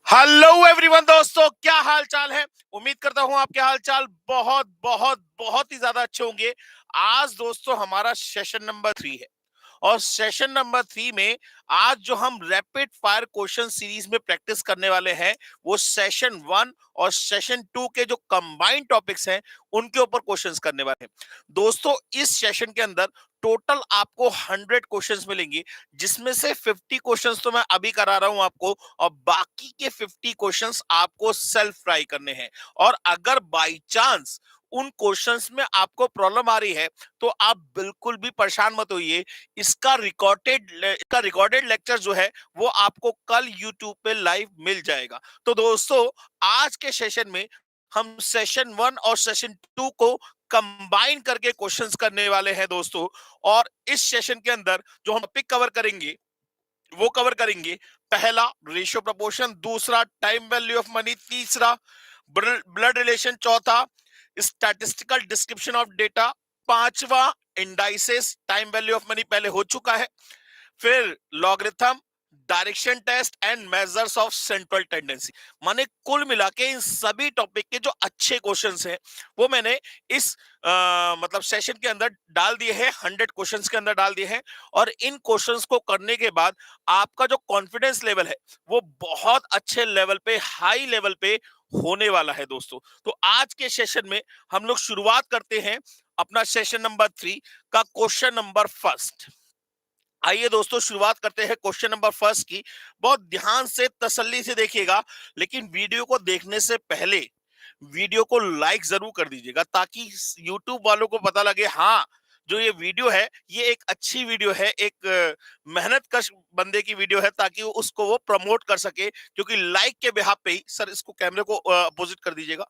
Hello everyone दोस्तों, क्या हाल चाल है। उम्मीद करता हूं आपके हाल चाल बहुत बहुत बहुत ही ज्यादा अच्छे होंगे। आज दोस्तों हमारा सेशन नंबर 3 है और सेशन नंबर 3 में आज जो हम रैपिड फायर क्वेश्चन सीरीज में प्रैक्टिस करने वाले हैं वो सेशन 1 और सेशन 2 के जो कंबाइंड टॉपिक्स हैं उनके ऊपर क्वेश्चंस करने वाले हैं। दोस्तों इस सेशन के अंदर टोटल आपको 100 क्वेश्चंस मिलेंगे, जिसमें से 50 क्वेश्चंस तो मैं अभी करा रहा हूं आपको और बाकी के 50 क्वेश्चंस आपको सेल्फ ट्राई करने हैं। और अगर बाई चांस उन क्वेश्चंस में आपको प्रॉब्लम आ रही है तो आप बिल्कुल भी परेशान मत होइए। इसका रिकॉर्डेड लेक्चर जो है वो आपको कल यूट्यूब पे लाइव मिल जाएगा। तो दोस्तों आज के सेशन में हम सेशन 1 और सेशन 2 को कंबाइन करके क्वेश्चंस करने वाले हैं दोस्तों। और इस सेशन के अंदर जो हम टॉपिक कवर करेंगे वो कवर करेंगे, पहला रेशियो प्रपोर्शन, दूसरा टाइम वैल्यू ऑफ मनी, तीसरा ब्लड रिलेशन, चौथा स्टैटिस्टिकल डिस्क्रिप्शन ऑफ डेटा, पांचवा indices. Time value of money पहले हो चुका है। फिर logarithm, direction test and measures of central tendency. माने कुल मिला के इन सभी टॉपिक के जो अच्छे क्वेश्चंस हैं वो मैंने इस मतलब सेशन के अंदर डाल दिए हैं, 100 क्वेश्चंस के अंदर डाल दिए हैं। और इन क्वेश्चंस को करने के बाद आपका जो कॉन्फिडेंस लेवल है वो बहुत अच्छे लेवल पे, हाई लेवल पे होने वाला है दोस्तों। तो आज के सेशन में हम लोग शुरुआत करते हैं अपना सेशन नंबर 3 का क्वेश्चन नंबर फर्स्ट। आइए दोस्तों शुरुआत करते हैं क्वेश्चन नंबर फर्स्ट की। बहुत ध्यान से, तसल्ली से देखिएगा, लेकिन वीडियो को देखने से पहले वीडियो को लाइक जरूर कर दीजिएगा ताकि यूट्यूब वालों को पता लगे हाँ जो ये वीडियो है ये एक अच्छी वीडियो है, एक मेहनत कश बंदे की वीडियो है, ताकि उसको वो प्रमोट कर सके। क्योंकि लाइक के बिहाफ पे ही, सर इसको कैमरे को अपोजिट कर दीजिएगा,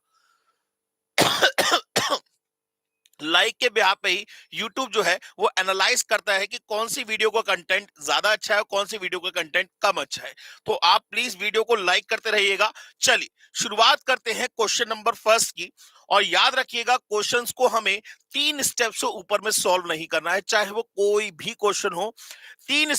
लाइक के बिहाफ पे ही यूट्यूब जो है वो एनालाइज करता है कि कौन सी वीडियो का कंटेंट ज्यादा अच्छा है और कौन सी वीडियो का कंटेंट कम अच्छा है। तो आप प्लीज वीडियो को लाइक करते रहिएगा। चलिए शुरुआत करते हैं क्वेश्चन नंबर फर्स्ट की। और याद रखिएगा क्वेश्चंस को हमें 3 स्टेप से ऊपर में सॉल्व नहीं करना है, चाहे वो कोई भी क्वेश्चन हो। 3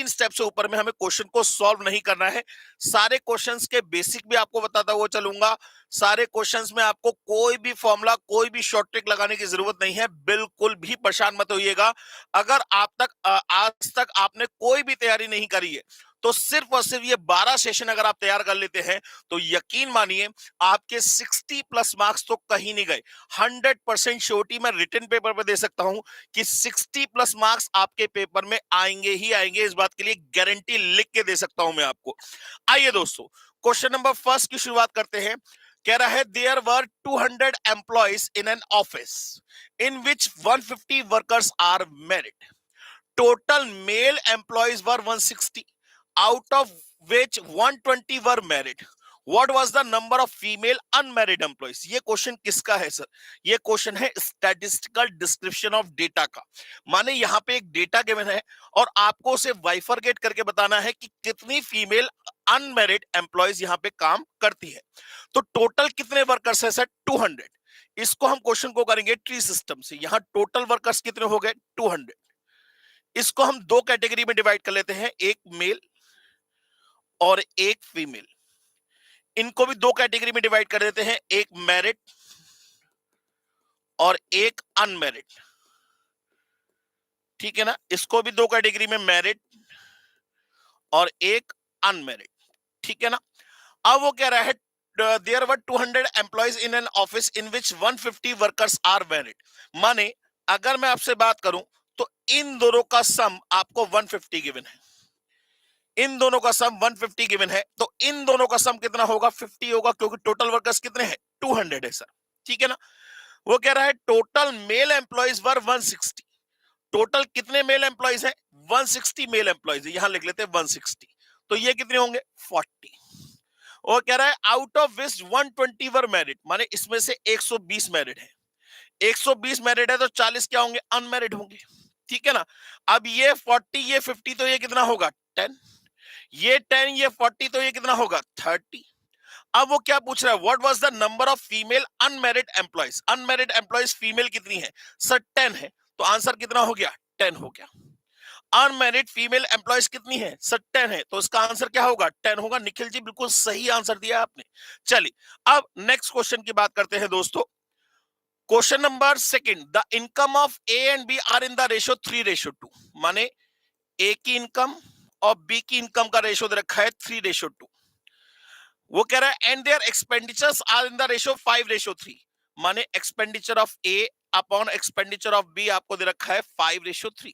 स्टेप से ऊपर में हमें क्वेश्चन को सॉल्व नहीं करना है। सारे क्वेश्चंस के बेसिक भी आपको बताता हुआ चलूंगा। सारे क्वेश्चंस में आपको कोई भी फॉर्मूला, कोई भी शॉर्ट ट्रिक लगाने की जरूरत नहीं है। बिल्कुल भी परेशान मत होइएगा। अगर आज तक आपने कोई भी तैयारी नहीं करी है तो सिर्फ और सिर्फ ये 12 सेशन अगर आप तैयार कर लेते हैं तो यकीन मानिए आपके 60 प्लस मार्क्स तो कहीं नहीं गए। 100% श्योरिटी मैं रिटन पेपर पर दे सकता हूं कि 60 प्लस मार्क्स आपके पेपर में आएंगे ही आएंगे। इस बात के लिए गारंटी लिख के दे सकता हूं मैं आपको। आइए दोस्तों क्वेश्चन नंबर फर्स्ट की शुरुआत करते हैं। कह रहा है there were 200 employees in an office in which 150 workers are married. Total male employees were 160, out of which 120 were married. What was the number of female unmarried employees. ये question किसका है सर? ये क्वेश्चन है statistical description of data का। माने यहाँ पे एक डेटा गिवन है और आपको उसे बाइफरकेट करके बताना है कि कितनी फीमेल अनमैरिड एम्प्लॉइज यहाँ पे काम करती है। तो टोटल कितने वर्कर्स है सर? 200। इसको हम क्वेश्चन को करेंगे ट्री सिस्टम से। यहाँ टोटल वर्कर्स कितने हो गए? 200। इसको हम दो कैटेगरी में डिवाइड कर लेते हैं, एक मेल और एक फीमेल। इनको भी दो कैटेगरी में डिवाइड कर देते हैं, एक मैरिड और एक अनमैरिड। ठीक है ना? इसको भी दो कैटेगरी में, मैरिड और एक अनमैरिड। ठीक है ना? अब वो कह रहा है there were 200 employees in an office in which 150 workers are married. माने अगर मैं आपसे बात करूं तो इन दोनों का सम आपको 150 गिवन है। इन दोनों का सम 150 गिवन है तो इन दोनों का सम कितना होगा? 50 होगा, क्योंकि टोटल वर्कर्स कितने हैं? 200 है सर। ठीक है ना? वो कह रहा है total male employees were 160। Total कितने मेल एम्प्लॉइज हैं? 160 मेल एम्प्लॉइज। यहां लिख लेते हैं 160। तो ये कितने होंगे? 40। वो कह रहा है out of which 120 were married. माने इसमें से 120 मैरिड है। 120 मैरिड है तो 40 क्या होंगे? अनमैरिड होंगे। ठीक है ना? अब ये 40, ये 50, तो ये कितना होगा? 10। ये 10, ये 40, तो ये कितना होगा? 30। अब वो क्या पूछ रहा है? What was the number of female unmarried employees. Unmarried employees female कितनी है सर? 10 है। तो आंसर कितना हो गया? 10 हो गया। अनमैरिड फीमेल एम्प्लॉयज कितनी है सर? 10 है, तो इसका आंसर क्या होगा? 10 होगा। निखिल जी बिल्कुल सही आंसर दिया आपने। चलिए अब नेक्स्ट क्वेश्चन की बात करते हैं दोस्तों। Question number second, the income of A and B are in the ratio 3:2, माने ए की इनकम और बी की इनकम का रेशियो दे रखा है 3:2। वो कह रहा है and their expenditures are in the ratio 5:3, माने expenditure of A upon expenditure of B आपको दे रखा है 5:3।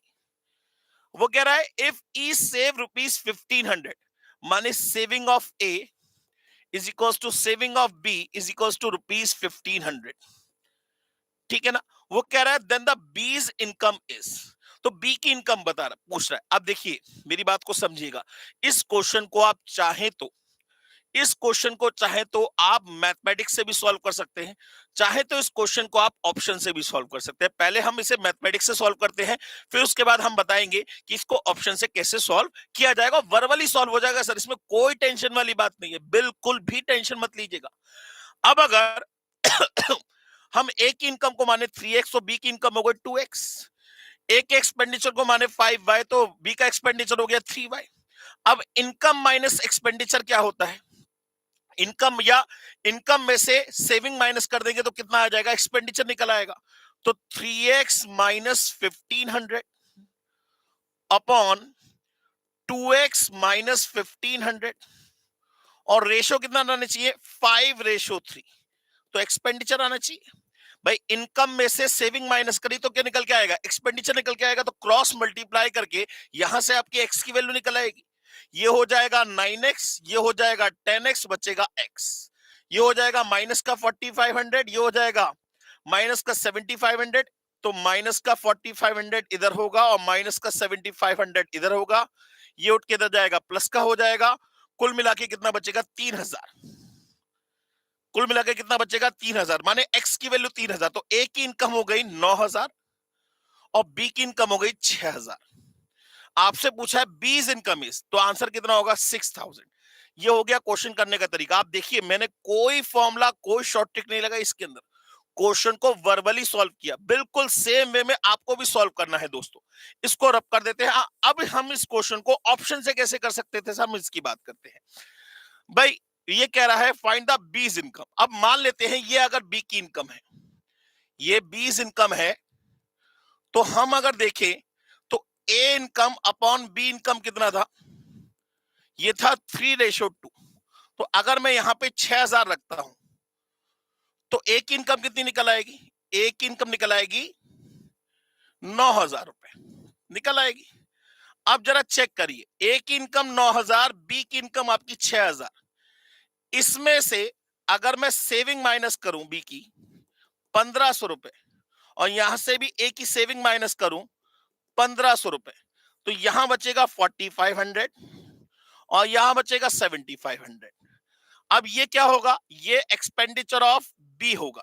वो कह रहा है इफ ई सेव रुपीज 1500, माने saving of A is equals to saving of B is equals to rupees 1500। ठीक है ना? वो कह रहा है then the B's income is, तो बी की इनकम बता रहा पूछ रहा है। अब देखिए मेरी बात को समझिएगा, इस क्वेश्चन को आप चाहे तो इस क्वेश्चन को चाहे तो आप मैथमेटिक्स से भी सॉल्व कर सकते हैं, चाहे तो इस क्वेश्चन को आप ऑप्शन से भी सॉल्व कर सकते हैं। पहले हम इसे मैथमेटिक्स से सॉल्व करते हैं, फिर उसके बाद हम बताएंगे कि इसको ऑप्शन से कैसे सॉल्व किया जाएगा। वर्बली सॉल्व हो जाएगा सर, इसमें कोई टेंशन वाली बात नहीं है, बिल्कुल भी टेंशन मत लीजिएगा। अब अगर हम ए की इनकम को माने 3x तो बी की इनकम हो गई 2x, ए के एक्सपेंडिचर को माने 5y तो बी का एक्सपेंडिचर हो गया 3y। अब इनकम माइनस एक्सपेंडिचर क्या होता है? इनकम या इनकम में से सेविंग माइनस कर देंगे तो कितना आ जाएगा? एक्सपेंडिचर निकल आएगा। तो 3x minus 1500 upon 2x minus 1500, और रेशो कितना आना चाहिए? 5:3। तो एक्सपेंडिचर आना चाहिए भाई। इनकम में से सेविंग माइनस करी तो क्या निकल के आएगा? एक्सपेंडिचर निकल के आएगा। तो क्रॉस मल्टीप्लाई करके यहां से आपकी एक्स की वैल्यू निकल आएगी। ये हो जाएगा 9x, ये हो जाएगा 10x, बचेगा x। ये हो जाएगा माइनस का 4500, ये हो जाएगा माइनस का 7500। तो माइनस का 4500 इधर होगा और माइनस का 7500 इधर होगा। ये उठ के इधर जाएगा, प्लस का हो जाएगा। कुल मिला के कितना बचेगा? 3000। कुल मिला के कितना बचेगा? 3000, माने x की वैल्यू 3000। तो a की इनकम हो गई 9000 और b की इनकम हो गई 6000। आपसे पूछा है बीज इनकम इज, तो आंसर कितना होगा? 6000। ये हो गया क्वेश्चन करने का तरीका। आप देखिए मैंने कोई फॉर्मूला कोई शॉर्ट ट्रिक नहीं लगा इसके अंदर, क्वेश्चन को वर्बली सॉल्व किया। बिल्कुल सेम वे में आपको भी सॉल्व करना है दोस्तों। इसको रब कर देते हैं। अब हम इस क्वेश्चन को ऑप्शन से कैसे कर सकते थे, हम इसकी बात करते हैं। भाई ये कह रहा है फाइंड द बीज इनकम। अब मान लेते हैं ये अगर बी की इनकम है, ये बीज इनकम है, तो हम अगर देखें तो ए इनकम अपॉन बी इनकम कितना था? ये था 3:2। तो अगर मैं यहां पे 6000 रखता हूं तो ए की इनकम कितनी निकल आएगी? ए की इनकम निकल आएगी 9000 रुपए निकल आएगी। अब जरा चेक करिए, ए की इनकम 9000, बी की इनकम आपकी 6000। इसमें से अगर मैं सेविंग माइनस करूं बी की 1500 रुपए, और यहां से भी ए की सेविंग माइनस करूं 1500 रुपए, तो यहां बचेगा 4500 और यहां बचेगा 7500। अब ये क्या होगा? ये एक्सपेंडिचर ऑफ बी होगा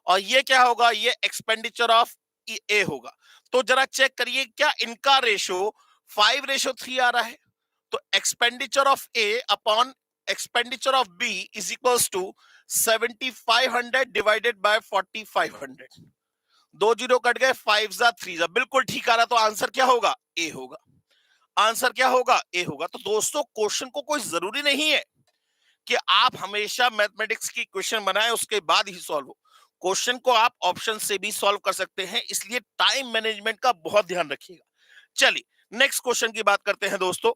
और ये क्या होगा? ये एक्सपेंडिचर ऑफ ए होगा। तो जरा चेक करिए क्या इनका रेशो 5:3 आ रहा है? तो expenditure of A upon expenditure of B is equals to 7500 divided by 4500। दो जीरो कट गए, 5 जा 3 जा, बिल्कुल ठीक आ रहा। तो आंसर क्या होगा? ए होगा। आंसर क्या होगा? ए होगा। तो दोस्तों क्वेश्चन को कोई जरूरी नहीं है कि आप हमेशा मैथमेटिक्स की क्वेश्चन बनाएं उसके बाद ही सॉल्व हो। क्वेश्चन को आप ऑप्शन से भी सॉल्व कर सकते हैं, इसलिए टाइम मैनेजमेंट का बहुत ध्यान रखिएगा। चलिए नेक्स्ट क्वेश्चन की बात करते हैं दोस्तों।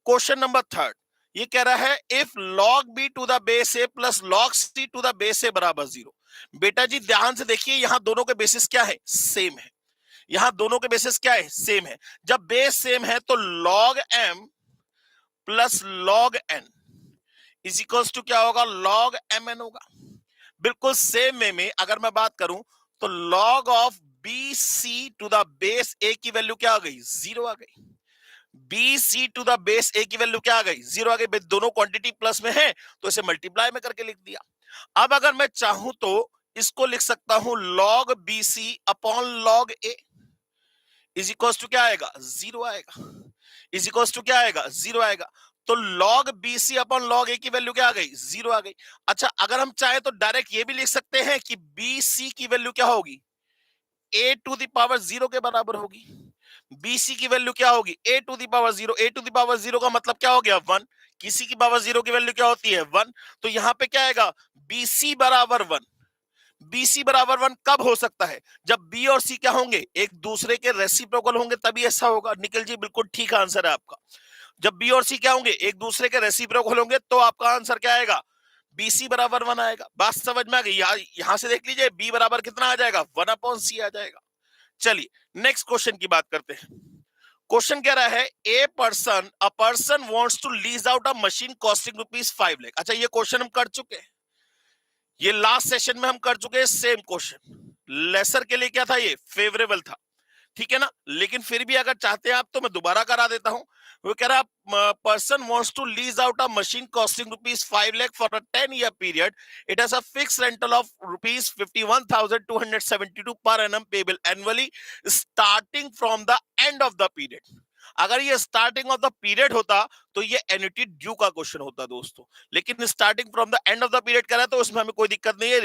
क्वेश्चन नंबर थर्ड ये कह रहा है if log b to the base a plus log c to the base a बराबर 0। बेटा जी ध्यान से देखिए, यहां दोनों के बेसिस क्या है? सेम है। यहां दोनों के बेसिस क्या है? सेम है। जब बेस सेम है तो log m plus log n is equals to क्या होगा? log mn होगा। बिल्कुल सेम वे में अगर मैं बात करूं तो log of B C to the base A की वैल्यू क्या आ गई? 0 आ गई। B C to the base A की वैल्यू क्या आ गई? 0 आ गई। दोनों क्वांटिटी प्लस में है तो इसे मल्टीप्लाई में करके लिख दिया। अब अगर मैं चाहूं तो इसको लिख सकता हूं log B C upon log A is equals to क्या आएगा? 0 आएगा। इज इक्वल्स टू क्या आएगा? 0 आएगा। तो log BC upon log A की वैल्यू क्या आ गई? 0 आ गई। अच्छा अगर हम चाहे तो डायरेक्ट ये भी लिख सकते हैं कि BC की वैल्यू क्या होगी? A टू द पावर 0 के बराबर होगी। BC की वैल्यू क्या होगी a to the power 0, a to the power 0 का मतलब क्या हो गया 1, किसी की पावर 0 की वैल्यू क्या होती है 1, तो यहां पे क्या आएगा BC बराबर 1। BC बराबर 1 कब हो सकता है, जब B और C क्या होंगे एक दूसरे के रेसिप्रोकल होंगे, तभी ऐसा होगा। निखिल जी बिल्कुल ठीक आंसर है आपका। जब B और C क्या होंगे एक दूसरे के रेसिप्रोकल होंगे तो आपका आंसर क्या आएगा BC बराबर 1 आएगा। बात समझ में आ गई। यहां से देख लीजिए B बराबर कितना आ जाएगा 1/C आ जाएगा। चलिए नेक्स्ट क्वेश्चन की बात करते हैं। क्वेश्चन कह रहा है a person wants to lease out a machine costing ₹5 lakh. अच्छा ये क्वेश्चन हम कर चुके हैं, ये लास्ट सेशन में हम कर चुके हैं सेम क्वेश्चन। लेसर के लिए क्या था, ये फेवरेबल था, ठीक है ना। लेकिन फिर भी अगर चाहते हैं आप तो मैं दोबारा करा देता हूं। वो कह रहा है person wants to lease out a machine costing ₹5 lakh for a 10 year period. It has a fix rental of ₹51,272 per annum payable annually starting from the end of the period. अगर ये स्टार्टिंग ऑफ द पीरियड होता तो ये annuity due का question होता दोस्तों, लेकिन starting from the end of the period कह रहा है तो उसमें हमें कोई दिक्कत नहीं है।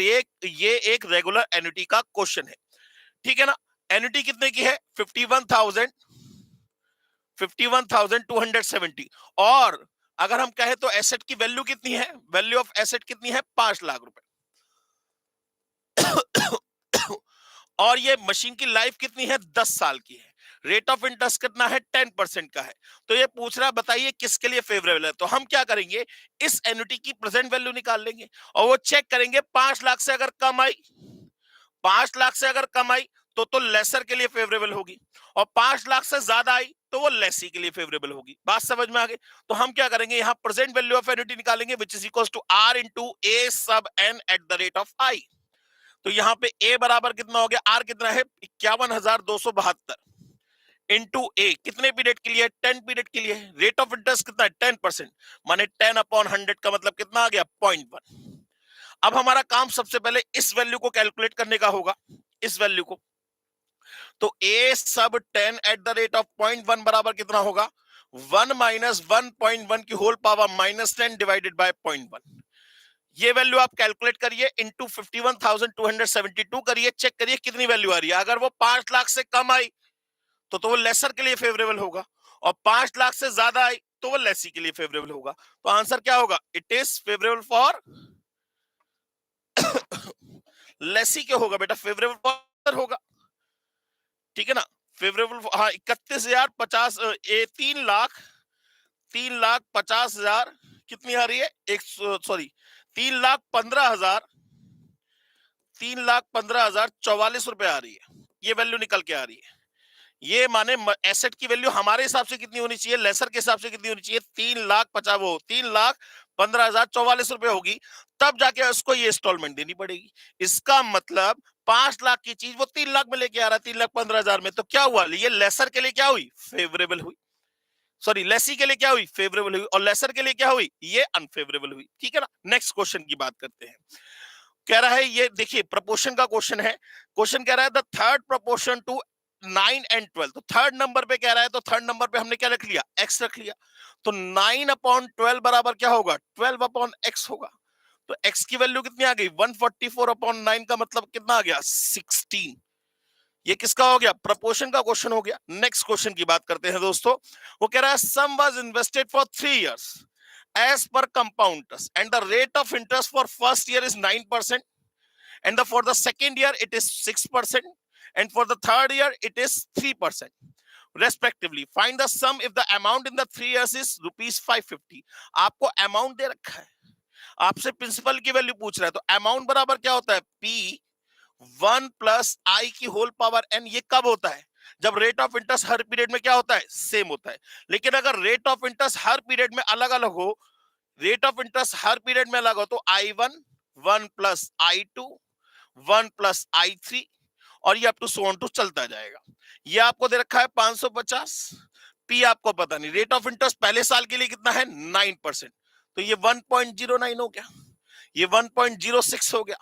ये एक रेगुलर एन्युटी का क्वेश्चन है, ठीक है ना। एन्युटी कितने की है 51,270। और अगर हम कहें तो एसेट की वैल्यू कितनी है, वैल्यू ऑफ एसेट कितनी है 5 लाख रुपए। और ये मशीन की लाइफ कितनी है 10 साल की है। रेट ऑफ इंटरेस्ट कितना है 10% का है। तो ये पूछ रहा है बताइए किसके लिए फेवरेबल है। तो हम क्या करेंगे इस एन्युटी की प्रेजेंट वैल्यू निकाल लेंगे और वो चेक करेंगे 5 लाख से अगर कम आई, 5 लाख से अगर कम आई तो लेसर के लिए फेवरेबल होगी, और 5 लाख से ज्यादा आई तो वो लेसी के लिए फेवरेबल होगी। बात समझ में आ गई। तो हम क्या करेंगे यहाँ प्रेजेंट वैल्यू ऑफ एन्युटी निकालेंगे which is equal to R into A sub N at the rate of I. तो यहाँ पे ए बराबर कितना हो गया, आर कितना है 51,272 इंटू ए कितने पीरियड के लिए 10 पीरियड के लिए। रेट ऑफ इंटरेस्ट कितना है 10%, माने 10/100 का मतलब कितना आ गया 0.1। अब हमारा काम सबसे पहले इस वैल्यू को कैलकुलेट करने का होगा, इस वैल्यू को। तो ए सब 10 एट द रेट ऑफ 0.1 बराबर कितना होगा 1 माइनस 1.1 की होल पावर -10 डिवाइडेड बाय 0.1। ये वैल्यू आप कैलकुलेट करिए इंटू 51,272 करिए, चेक करिए कितनी वैल्यू आ रही है। अगर वो 5 लाख से कम आई तो वो लेसर के लिए फेवरेबल होगा, और 5 लाख से ज्यादा आई तो वो लेसी के लिए फेवरेबल होगा। तो आंसर क्या होगा, it is favourable for lessee क्या होगा बेटा, फेवरेबल फॉर होगा, ठीक है ना। फेवरेबल हाँ 31,050 3,50,000 कितनी आ रही है एक सॉरी 3,15,000 3,15,044 रुपए आ रही है। ये वैल्यू निकल के आ रही है। ये माने एसेट की वैल्यू हमारे हिसाब से कितनी होनी चाहिए, लेसर के हिसाब से कितनी होनी चाहिए 3,15,044 रुपए होगी, तब जाके उसको ये इंस्टॉलमेंट देनी पड़ेगी। इसका मतलब 5 लाख की चीज वो 3 लाख में लेके आ रहा है 3,15,000 में। तो क्या हुआ, ये लेसर के लिए क्या हुई फेवरेबल हुई, सॉरी लेसी के लिए क्या हुई फेवरेबल हुई, और लेसर के लिए क्या हुई ये अनफेवरेबल हुई, ठीक है ना। नेक्स्ट क्वेश्चन की बात करते हैं। कह रहा है ये देखिए प्रपोर्शन का क्वेश्चन है। क्वेश्चन कह रहा है the third proportion to 9 and 12। तो थर्ड नंबर पे कह रहा है, तो थर्ड नंबर पे हमने क्या रख लिया x रख लिया। तो 9/12 बराबर क्या होगा 12/x होगा। तो x की वैल्यू कितनी आ गई 144/9 का मतलब कितना आ गया 16। ये किसका हो गया प्रपोर्शन का क्वेश्चन हो गया। नेक्स्ट क्वेश्चन की बात करते हैं दोस्तों। वो कह रहा है sum was invested for 3 years as per compound interest and the rate of interest for first year is 9% and for the second year it is 6% and for the third year it is 3% respectively. Find the sum if the amount in the 3 years is ₹550। आपको amount दे रखा है, आपसे principal की value पूछ रहा है, तो amount बराबर क्या होता है P1 प्लस आई की होल पावर n। ये कब होता है जब rate of interest her period में क्या होता है सेम होता है। लेकिन अगर rate of interest her period में अलग अलग हो, rate of interest her period में अलग हो, तो I1 1 plus I2 1 plus I3 और ये up to so on to चलता जाएगा। ये आपको दे रखा है 550, पी आपको पता नहीं। रेट ऑफ इंटरेस्ट पहले साल के लिए कितना है 9%, तो ये 1.09 हो गया, ये 1.06 हो गया,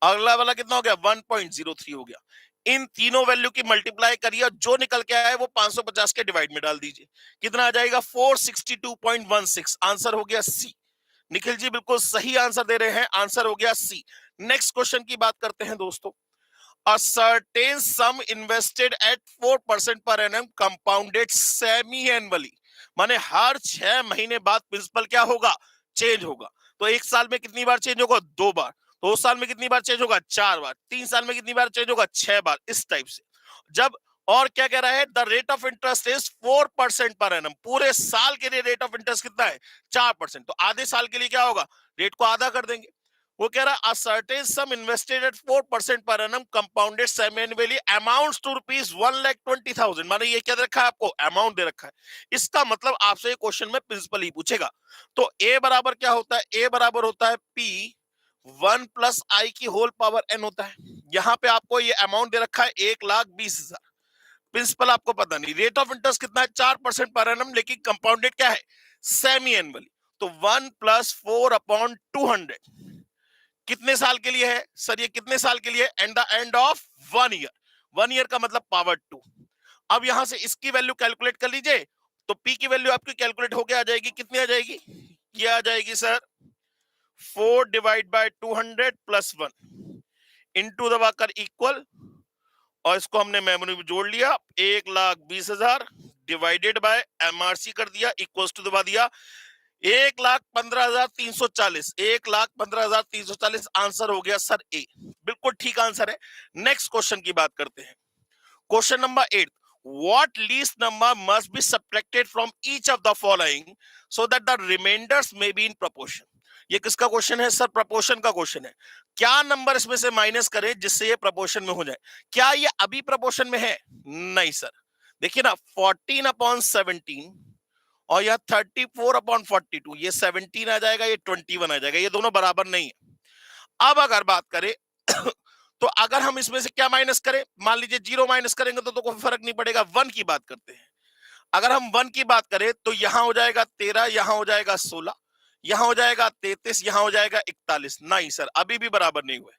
अगला वाला कितना हो गया 1.03 हो गया। इन तीनों वैल्यू की मल्टीप्लाई करिए, जो निकल के आए वो 550 के डिवाइड में डाल दीजिए, कितना आ जाएगा 462.16। आंसर हो गया सी। निखिल जी बिल्कुल सही आंसर दे रहे हैं, आंसर हो गया सी। नेक्स्ट क्वेश्चन की बात करते हैं दोस्तों। A certain sum invested at 4% per annum compounded semi-annually. माने हर 6 महीने बाद प्रिंसिपल क्या होगा, चेंज होगा। तो एक साल में कितनी बार चेंज होगा, 2 बार। 2 साल में कितनी बार चेंज होगा, 4 बार। 3 साल में कितनी बार चेंज होगा, 6 बार। इस टाइप से जब, और क्या कह रहा है, the rate of interest is 4% per annum. पूरे साल के लिए रेट ऑफ इंटरेस्ट कितना है, 4%। तो आधे साल के लिए क्या होगा, रेट को आधा कर देंगे। वो कह रहा है, a certain sum invested at 4% per annum compounded semi-annually amounts to rupees 1,20,000। माने ये क्या दे रखा है आपको, अमाउंट दे रखा है। इसका मतलब आपसे ये क्वेश्चन में प्रिंसिपल ही पूछेगा। तो ए बराबर क्या होता है, ए बराबर होता है पी 1 प्लस आई की होल पावर एन होता है। यहां पे आपको ये अमाउंट दे रखा है 1,20,000। प्रिंसिपल आपको पता नहीं, रेट ऑफ इंटरेस्ट कितना है, 4% पर एनम, लेकिन कंपाउंडेड क्या है, सेमी एनुअली। तो 1 प्लस 4/200 कितने साल के लिए है सर, ये कितने साल के लिए, and the end of 1 year. 1 year का मतलब पावर 2। अब यहां से इसकी वैल्यू कैलकुलेट कर लीजिए, तो पी की वैल्यू आपकी कैलकुलेट होके आ जाएगी, कितनी आ जाएगी, ये आ जाएगी sir 4 divide by 200 plus 1 into दबाकर इक्वल, और इसको हमने मेमोरी में जोड़ लिया, 1,20,000 डिवाइडेड बाय एमआरसी कर दिया, इक्वल्स टू दबा दिया 1,15,340। 1,15,340 आंसर हो गया सर ए। बिल्कुल ठीक आंसर है। नेक्स्ट क्वेश्चन की बात करते हैं। Question number 8, what least number must be subtracted from each of the following so that the remainders may be in proportion। ये किसका क्वेश्चन है सर, प्रपोर्शन का क्वेश्चन है। क्या नंबर इसमें से माइनस करें जिससे ये प्रपोर्शन में हो जाए। क्या ये अभी प्रपोर्शन में है, नहीं सर। देखिए ना, 14/17 और यह 34/42, ये 17 आ जाएगा, ये 21 आ जाएगा, ये दोनों बराबर नहीं है। अब अगर बात करें तो अगर हम इसमें से क्या माइनस करें, मान लीजिए 0 माइनस करेंगे तो कोई फर्क नहीं पड़ेगा। 1 की बात करते हैं। अगर हम 1 की बात करें तो यहां हो जाएगा 13, यहां हो जाएगा 16, यहां हो जाएगा 33, यहां हो जाएगा 41। नहीं सर, अभी भी बराबर नहीं हुए।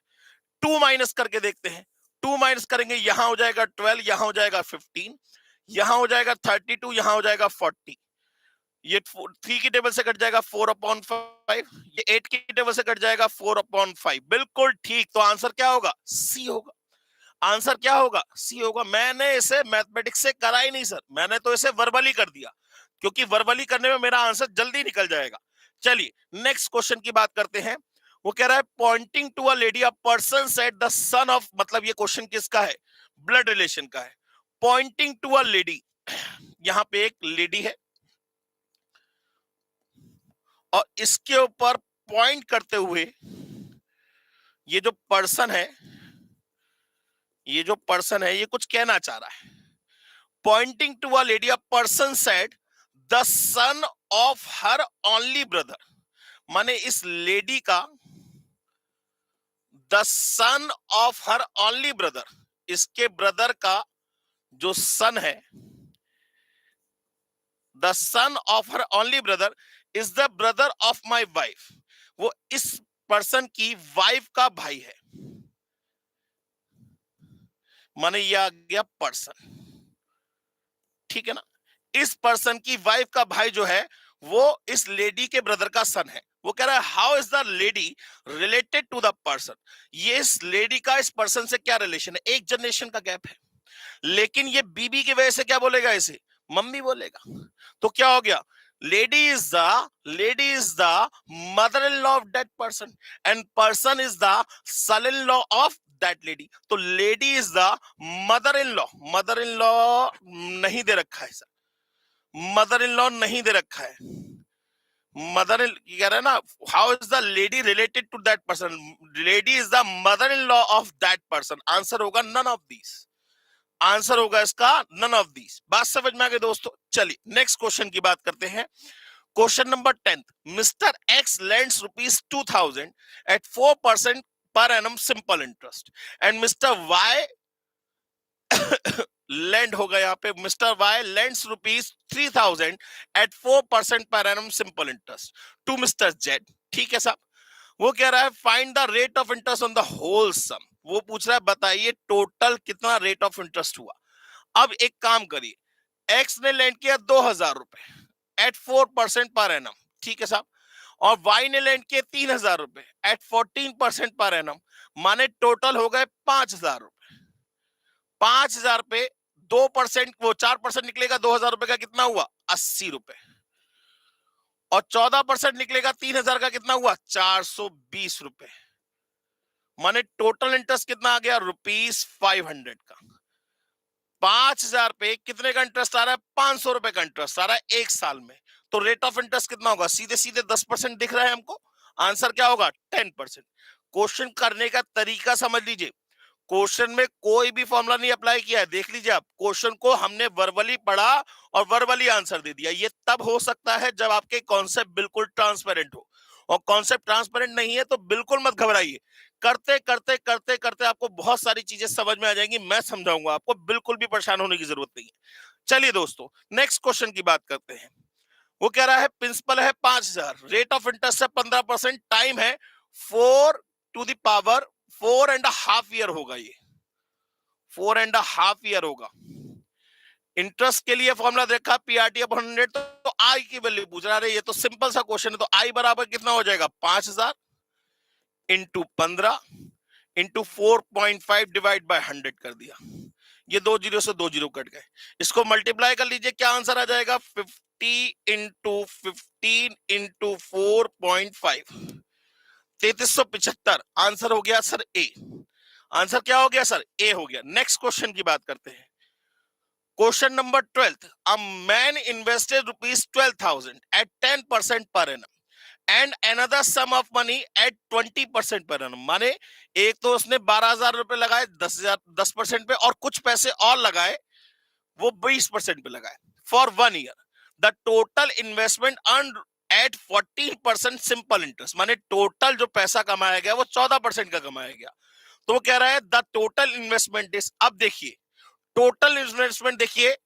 2 माइनस करके देखते हैं। 2 माइनस करेंगे, यहां हो जाएगा 12, यहां हो जाएगा 15, यहां हो जाएगा 32, यहां हो जाएगा 40। ये 3 की टेबल से कट जाएगा 4/5, ये 8 की टेबल से कट जाएगा 4/5। बिल्कुल ठीक। तो आंसर क्या होगा, सी होगा। आंसर क्या होगा, सी होगा। मैंने इसे मैथमेटिक्स से करा ही नहीं सर, मैंने तो इसे वर्बली कर दिया, क्योंकि वर्बली करने में मेरा आंसर जल्दी निकल जाएगा। चलिए नेक्स्ट क्वेश्चन की बात करते हैं। वो कह रहा है, pointing to a lady, a person said the son of, मतलब ये क्वेश्चन किसका है, ब्लड रिलेशन का है। पॉइंटिंग टू अ लेडी, यहां पे एक लेडी है और इसके ऊपर पॉइंट करते हुए ये जो पर्सन है, ये जो पर्सन है, ये कुछ कहना चाह रहा है। Pointing to a lady, a person said the son of her only brother. माने इस लेडी का, the son of her only brother, इसके ब्रदर का जो सन है, the son of her only brother is the brother of my wife. वो इस person की वाइफ का भाई है। माने ये आ गया पर्सन, ठीक है ना। इस पर्सन की वाइफ का भाई जो है वो इस लेडी के ब्रदर का सन है। वो कह रहा है, how is the lady related to the person. ये इस लेडी का इस पर्सन से क्या रिलेशन है, एक जनरेशन का गैप है, लेकिन ये बीबी की वजह से क्या बोलेगा, इसे मम्मी बोलेगा। तो क्या हो गया, lady is the mother in law of that person and person is the son in law of that lady. तो lady is the mother in law, mother in law नहीं दे रखा है सर, मदर इन लॉ नहीं दे रखा है। Mother in कह रहा है ना, how is the lady related to that person, lady is the mother in law of that person. Answer होगा नन ऑफ दीज, आंसर होगा इसका नन ऑफ दीज। बात समझ में आ गई दोस्तों। चलिए नेक्स्ट क्वेश्चन की बात करते हैं। Question number 10, mister X lends ₹2,000 at 4% per annum simple interest and mister Y lend होगा, यहाँ पे mister Y lends ₹3,000 at 4% per annum simple interest to mister Z. ठीक है साहब। वो कह रहा है, find the rate of interest on the whole sum. वो पूछ रहा है, बताइए टोटल कितना रेट ऑफ इंटरेस्ट हुआ। अब एक काम करिए, एक्स ने लैंड किया 2,000 रुपए एट 4% पर एनम, ठीक है साहब, और वाई ने लैंड किए 3,000 रुपए एट 14% पर एनम, माने टोटल हो गए 5,000 रुपए। 5,000 पे 2%, वो 4% निकलेगा 2,000 रुपए का, कितना हुआ 80 रुपए। और 14% निकलेगा 3,000 का, कितना हुआ 420 रुपए। माने टोटल इंटरेस्ट कितना आ गया ₹500 का। 5,000 पे कितने का इंटरेस्ट आ रहा है, 500 रुपए का इंटरेस्ट आ रहा है एक साल में। तो रेट ऑफ इंटरेस्ट कितना होगा, सीधे सीधे 10% दिख रहा है हमको। आंसर क्या होगा 10%। क्वेश्चन करने का तरीका समझ लीजिए। क्वेश्चन में कोई भी फॉर्मूला नहीं अप्लाई किया है, देख लीजिए आप। क्वेश्चन को हमने वर्बली पढ़ा और वर्बली आंसर दे दिया। ये तब हो सकता है जब आपके कॉन्सेप्ट बिल्कुल ट्रांसपेरेंट हो। और कॉन्सेप्ट ट्रांसपेरेंट नहीं है तो बिल्कुल मत घबराइए। करते करते करते करते आपको बहुत सारी चीजें समझ में आ जाएंगी, मैं समझाऊंगा आपको, बिल्कुल भी परेशान होने की जरूरत नहीं है। चलिए दोस्तों, नेक्स्ट क्वेश्चन की बात करते हैं। वो कह रहा है प्रिंसिपल है 5,000, रेट ऑफ इंटरेस्ट है 15%, टाइम है 4 to the power 4.5 ईयर होगा। ये 4.5 ईयर होगा। इंटरेस्ट के लिए फॉर्मूला देखा PRT/100, तो आई की वैल्यू पूछ रहा है। ये तो सिंपल सा क्वेश्चन है। तो आई बराबर कितना हो जाएगा 5,000 इंटू 15 इंटू 4.5 डिवाइड बाय 100 कर दिया। ये 2 जीरो से 2 जीरो कट गए। इसको मल्टीप्लाई कर लीजिए, क्या आंसर आ जाएगा 50 इंटू 15 इंटू 4.5, 3375। आंसर हो गया सर ए। आंसर क्या हो गया सर, ए हो गया। नेक्स्ट क्वेश्चन की बात करते हैं। Question number 12, a man invested ₹12,000 at 10% per annum and another sum of money at 20% per annum। माने एक तो उसने 12,000 रुपए लगाए 10% पे, और कुछ पैसे और लगाए, वो 20% पे लगाए for 1 year. The total investment earn eight 14% simple interest. माने टोटल जो पैसा कमाया गया वो 14% का कमाया गया। तो वो कह रहा है द टोटल इन्वेस्टमेंट इज, अब देखिए टोटल इन्वेस्टमेंट देखिए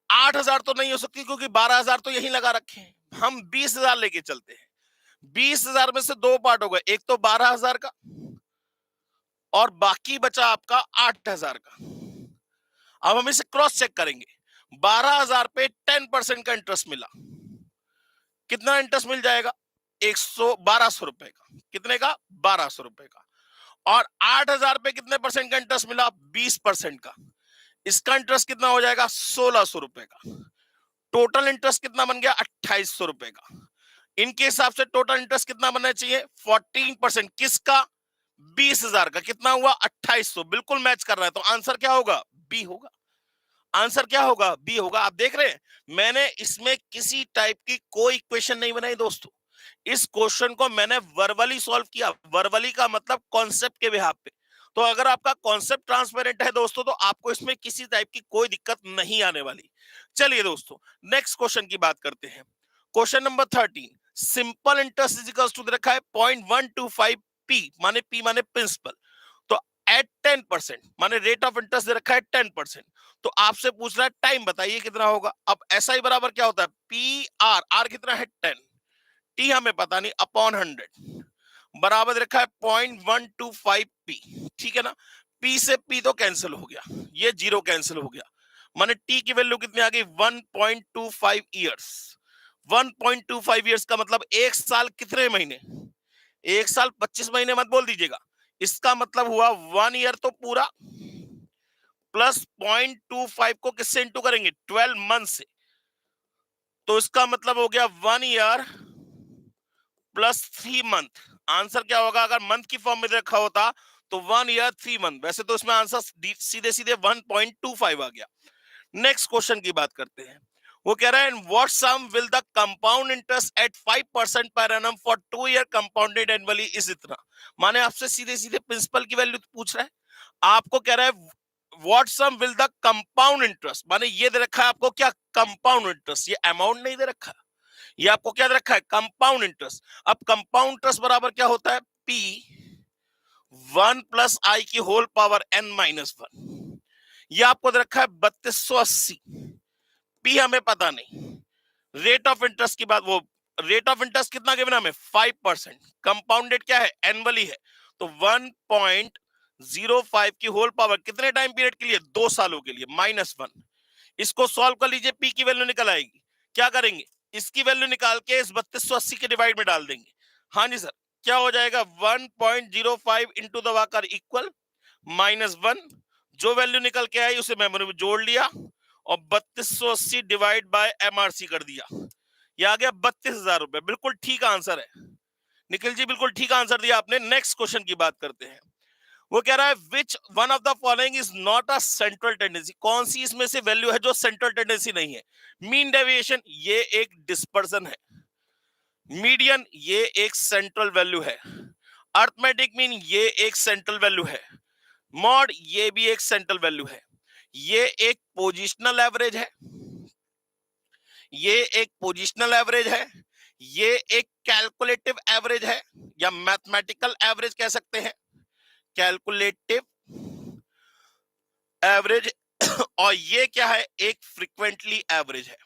8,000 तो नहीं हो सकती, क्योंकि 12,000 तो यही लगा रखे हैं। हम 20,000 लेके चलते हैं। 20,000 में से दो पार्ट हो गए, एक तो 12,000 का और बाकी बचा आपका 8,000 का। अब हम इसे क्रॉस चेक करेंगे। 12,000 पे 10% का इंटरेस्ट मिला, कितना इंटरेस्ट मिल जाएगा 100-1200 रुपए का। कितने का 1200 रुपए का। और 8,000 पे कितने परसेंट का इंटरेस्ट मिला 20% का। इसका इंटरेस्ट कितना हो जाएगा 1,600 रुपए का। टोटल इंटरेस्ट कितना बन गया 2,800 रुपए का। इनके हिसाब से टोटल इंटरेस्ट कितना बनना चाहिए 14%। किसका 20,000 का। कितना हुआ 2,800, बिल्कुल मैच कर रहा है। तो आंसर क्या होगा बी होगा। आंसर क्या होगा बी होगा। आप देख रहे हैं मैंने इसमें किसी टाइप की कोई इक्वेशन नहीं बनाई दोस्तों। इस क्वेश्चन को मैंने वर्बली सॉल्व किया। वर्बली का मतलब कॉन्सेप्ट के बिहाफ पे। तो अगर आपका कॉन्सेप्ट ट्रांसपेरेंट है दोस्तों, तो आपको इसमें किसी टाइप की कोई दिक्कत नहीं आने वाली। चलिए दोस्तों, नेक्स्ट क्वेश्चन की बात करते हैं। Question number 13, simple interest is equals to रखा है 0.125 पी, माने पी माने प्रिंसिपल। तो एट 10% माने रेट ऑफ इंटरेस्ट दे रखा है 10%। तो आपसे पूछ रहा है टाइम बताइए कितना होगा। अब ऐसा ही बराबर क्या होता है पी आर, आर कितना है 10, टी हमें पता नहीं, अपॉन 100 बराबर रखा है 0.125 पी। ठीक है ना। पी से पी तो कैंसिल हो गया, ये जीरो कैंसिल हो गया। माने टी की वैल्यू कितनी आ गई 1.25 ईयर्स। 1.25 ईयर्स का मतलब एक साल कितने महीने, एक साल 25 महीने मत बोल दीजिएगा। इसका मतलब हुआ 1 ईयर तो पूरा, प्लस 0.25 को किससे इंटू करेंगे 12 मंथ से। तो इसका मतलब हो गया 1 ईयर प्लस 3 मंथ। आंसर क्या होगा अगर मंथ की फॉर्म में रखा होता तो 1 ईयर 3 मंथ। वैसे तो इसमें आंसर सीधे सीधे 1.25 आ गया। नेक्स्ट क्वेश्चन की बात करते हैं। वो कह रहा है what sum will the compound interest at 5% per annum for 2 year compounded annually is इतना। माने आपसे सीधे सीधे प्रिंसिपल की वैल्यू पूछ रहा है। आपको कह रहा है what sum will the compound interest, माने ये दे रखा है आपको क्या कंपाउंड इंटरेस्ट, ये अमाउंट नहीं दे रखा। ये आपको क्या दे रखा है कंपाउंड इंटरेस्ट। अब कंपाउंड इंटरेस्ट बराबर क्या होता है पी 1 प्लस आई की होल पावर n-1। ये आपको दे रखा है 3280। पी हमें पता नहीं। रेट ऑफ इंटरेस्ट की बात, वो रेट ऑफ इंटरेस्ट कितना गिवन हमें 5%। कंपाउंडेड क्या है एनुअली है। तो 1.05 की होल पावर कितने टाइम पीरियड के लिए 2 सालों के लिए -1। इसको सॉल्व कर लीजिए, पी की वैल्यू निकल आएगी। क्या करेंगे इसकी वैल्यू निकाल के इस 3280 के डिवाइड में डाल देंगे। हाँ जी सर, क्या हो जाएगा 1.05 इंटू दबाकर इक्वल -1 जो वैल्यू निकल के आई उसे मेमोरी में जोड़ लिया और 3280 डिवाइड बाय एमआरसी कर दिया, ये आ गया 32,000 रुपए। बिल्कुल ठीक आंसर है निखिल जी, बिल्कुल ठीक आंसर दिया आपने। नेक्स्ट क्वेश्चन की बात करते हैं। वो कह रहा है which one of the following is not a central tendency, कौन सी इसमें से वैल्यू है जो सेंट्रल टेंडेंसी नहीं है। मीन डेविएशन ये एक डिस्पर्सन है, मीडियन ये एक सेंट्रल वैल्यू है, अर्थमेटिक मीन ये एक सेंट्रल वैल्यू है, मॉड ये भी एक सेंट्रल वैल्यू है, ये एक पोजिशनल एवरेज है, ये एक पोजिशनल एवरेज है, ये एक कैलकुलेटिव एवरेज है या मैथमेटिकल एवरेज कह सकते हैं, कैलकुलेटिव एवरेज और ये क्या है, एक फ्रीक्वेंटली एवरेज है।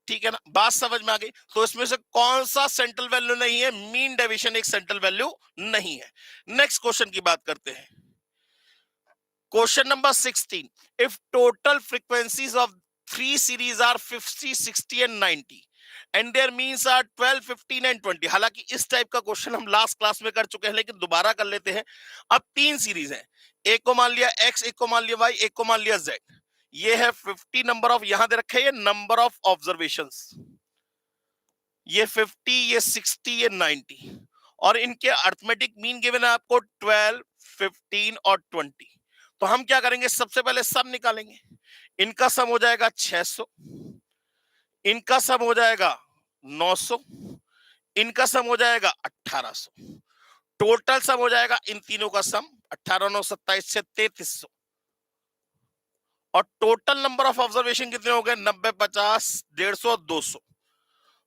ठीक है ना, बात समझ में आ गई। तो इसमें से कौन सा सेंट्रल वैल्यू नहीं है, मीन डेविएशन एक सेंट्रल वैल्यू नहीं है। नेक्स्ट क्वेश्चन की बात करते हैं। Question number 16, if total frequencies of three series are 50, 60 and 90 and their means are 12, 15 and 20। हालांकि इस टाइप का क्वेश्चन हम लास्ट क्लास में कर चुके हैं, लेकिन दोबारा कर लेते हैं। अब तीन सीरीज है, एक को मान लिया x, एक को मान लिया y, एक को मान लिया z। ये है 50 नंबर ऑफ, यहां दे रखे, ये नंबर ऑफ ऑब्जर्वेशंस, ये 50, ये 60, ये 90, और इनके अर्थमेटिक मीन गिवन है आपको 12, 15 और 20। तो हम क्या करेंगे, सबसे पहले सम निकालेंगे। इनका सम हो जाएगा 600, इनका सम हो जाएगा 900, इनका सम हो जाएगा 1800, टोटल सम हो जाएगा इन तीनों का सम 18, 9, 27 से 3300, और टोटल नंबर ऑफ ऑब्जर्वेशन कितने हो गए, 90, 50, 150, 200।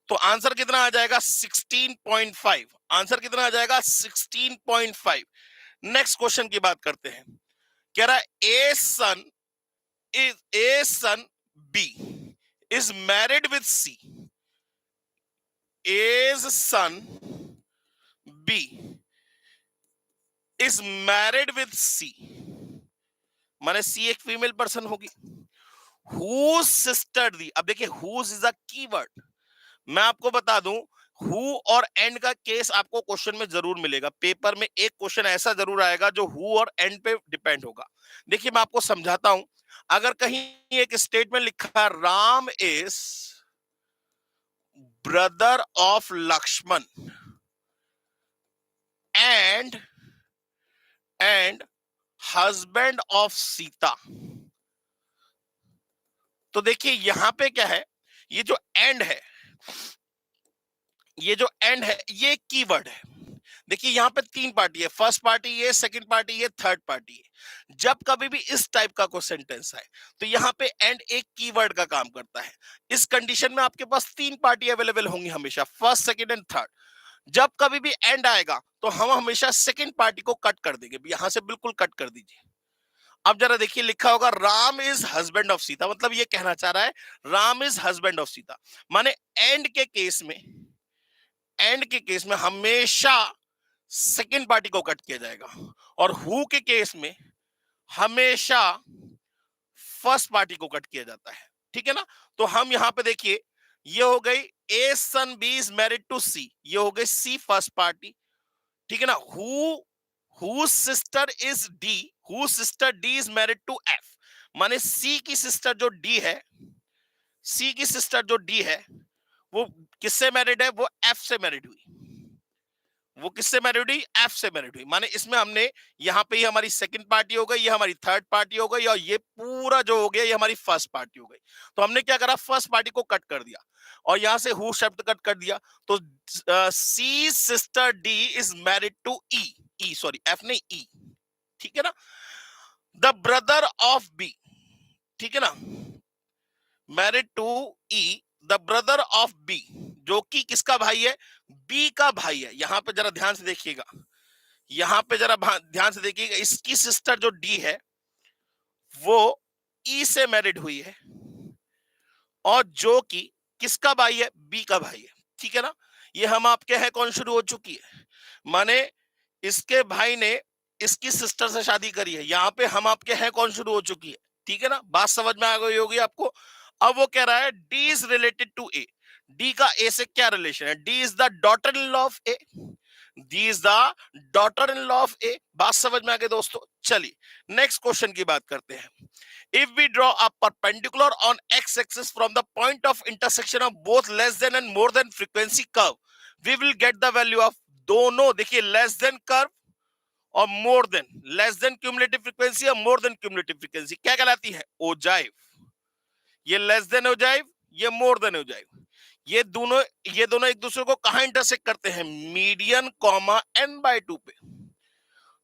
तो आंसर कितना आ जाएगा, 16.5। आंसर कितना आ जाएगा, 16.5। नेक्स्ट क्वेश्चन की बात करते हैं। कह रहा है A son B is married with C, as son B is married with C, माने सी एक फीमेल पर्सन होगी। हुज सिस्टर दी, अब देखिए हुज इज अ कीवर्ड। मैं आपको बता दूं, हु और एंड का केस आपको क्वेश्चन में जरूर मिलेगा। पेपर में एक क्वेश्चन ऐसा जरूर आएगा जो हु और एंड पे डिपेंड होगा। देखिए मैं आपको समझाता हूं। अगर कहीं एक स्टेटमेंट लिखा है Ram is brother of Lakshman and husband of Sita, तो देखिए यहां पे क्या है, ये जो एंड है, ये जो एंड है ये कीवर्ड है। देखिए यहां पे तीन पार्टी है, फर्स्ट पार्टी ये, सेकंड पार्टी ये, थर्ड पार्टी है। जब कभी भी इस टाइप का कोई सेंटेंस आए तो यहां पे एंड एक कीवर्ड का काम करता है। इस कंडीशन में आपके पास तीन पार्टी अवेलेबल होंगी हमेशा, फर्स्ट, सेकंड एंड थर्ड। जब कभी भी एंड आएगा तो हम हमेशा सेकंड पार्टी को कट कर देंगे, यहां से बिल्कुल कट कर दीजिए। अब जरा देखिए लिखा होगा Ram is husband of Sita, मतलब ये कहना चाह रहा है Ram is husband of Sita, माने एंड के केस में, एंड के केस में हमेशा सेकंड पार्टी को कट किया जाएगा, और हु के केस में हमेशा फर्स्ट पार्टी को कट किया जाता है। ठीक है ना, तो हम यहां पे देखिए, ये हो गई A son B is married to C, ये हो गई सी फर्स्ट पार्टी। ठीक है ना, who sister is D, who sister D is married to F, माने सी की सिस्टर जो डी है, सी की सिस्टर जो डी है वो किससे मैरिड है, वो एफ से मैरिड हुई। वो किससे मैरिड हुई, एफ से मैरिड हुई। माने इसमें हमने यहाँ पे ही हमारी सेकंड पार्टी हो गई, ये हमारी थर्ड पार्टी हो गई, और ये पूरा जो हो गया ये हमारी फर्स्ट पार्टी हो गई। तो हमने क्या करा, फर्स्ट पार्टी को कट कर दिया और यहां से हु शब्द कट कर दिया। तो C sister D is married to E, sorry F नहीं, ई। ठीक है ना, द ब्रदर ऑफ बी, ठीक है ना, married to E, the brother of B, जो कि किसका भाई है, बी का भाई है। यहां पे जरा ध्यान से देखिएगा, यहां पे जरा ध्यान से देखिएगा, इसकी सिस्टर जो डी है वो ई से मैरिड हुई है, और जो कि किसका भाई है, बी का भाई है। ठीक है ना, ये हम आपके हैं कौन शुरू हो चुकी है, माने इसके भाई ने इसकी सिस्टर से शादी करी है। यहां पे हम आपके हैं कौन शुरू हो चुकी है। ठीक है ना, बात समझ में आ गई होगी आपको। अब वो कह रहा है D is related to A, D का ए से क्या रिलेशन है, D is the daughter in law of A, D is the daughter in law of A. बात समझ में आ गई दोस्तों। चलिए नेक्स्ट क्वेश्चन की बात करते हैं। If we draw a perpendicular on X axis from the point of intersection of both less than and more than frequency curve, we will get the value of, दोनों देखिए लेस देन कर्व और more than, less than cumulative frequency और more then cumulative frequency क्या कहलाती है? Ogive. ये less than ogive, ये more than ogive. ये दोनों एक दूसरे को कहां इंटरसेक्ट करते हैं? मीडियन कॉमा n/2 पे।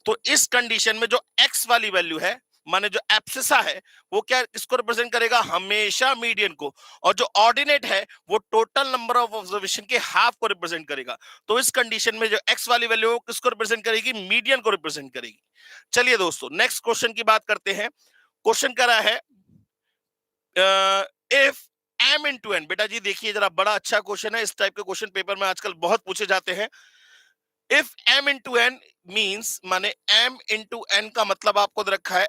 तो इस कंडीशन में जो x वाली वैल्यू है, माने जो एब्सिसा है, वो क्या इसको रिप्रेजेंट करेगा? हमेशा मीडियन को। और जो ऑर्डिनेट है वो टोटल नंबर ऑफ ऑब्जर्वेशन के हाफ को रिप्रेजेंट करेगा। तो इस कंडीशन में जो x वाली वैल्यू है वो किसको रिप्रेजेंट करेगी? मीडियन को रिप्रेजेंट करेगी। चलिए दोस्तों नेक्स्ट क्वेश्चन की बात करते हैं। क्वेश्चन करा है इफ m इंटू n। बेटा जी देखिए जरा, बड़ा अच्छा क्वेश्चन है। इस टाइप के क्वेश्चन पेपर में आजकल बहुत पूछे जाते हैं। If m into n means, माने m इंटू n का मतलब आपको दे रखा है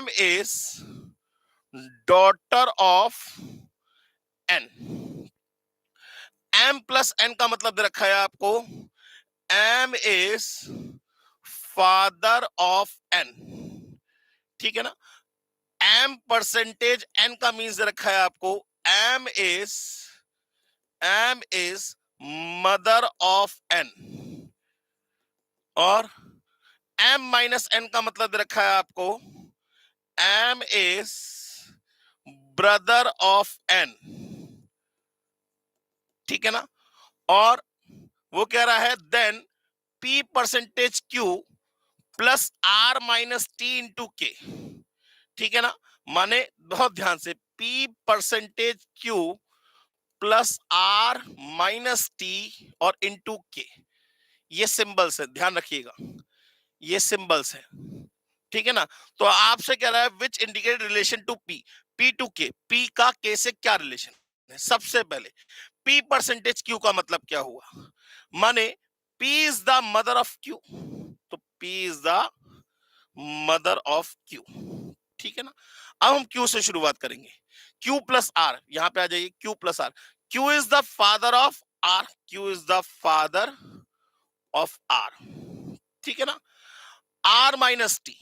m is daughter of n। m plus n का मतलब दे रखा है आपको m is father of n। ठीक है ना? m परसेंटेज n का मीन्स दे रखा है आपको m is mother of n। और m माइनस n का मतलब दे रखा है आपको m is brother of n। ठीक है ना? और वो कह रहा है then p percentage q plus r minus T into K. ठीक है ना? माने बहुत ध्यान से, p percentage q plus r minus T और इंटू के, ये सिंबल्स है, ध्यान रखिएगा, ये सिंबल्स है। ठीक है ना? तो आपसे कह रहा है which indicate relation to p to k, p का k से क्या रिलेशन है? सबसे पहले p परसेंटेज q का मतलब क्या हुआ? माने p is the mother of q, तो p is the mother of q। ठीक है ना? अब हम q से शुरुआत करेंगे। q प्लस r, यहां पे आ जाइए, q plus r। q is the father of r, q is the father of r। ठीक है ना? r माइनस टी,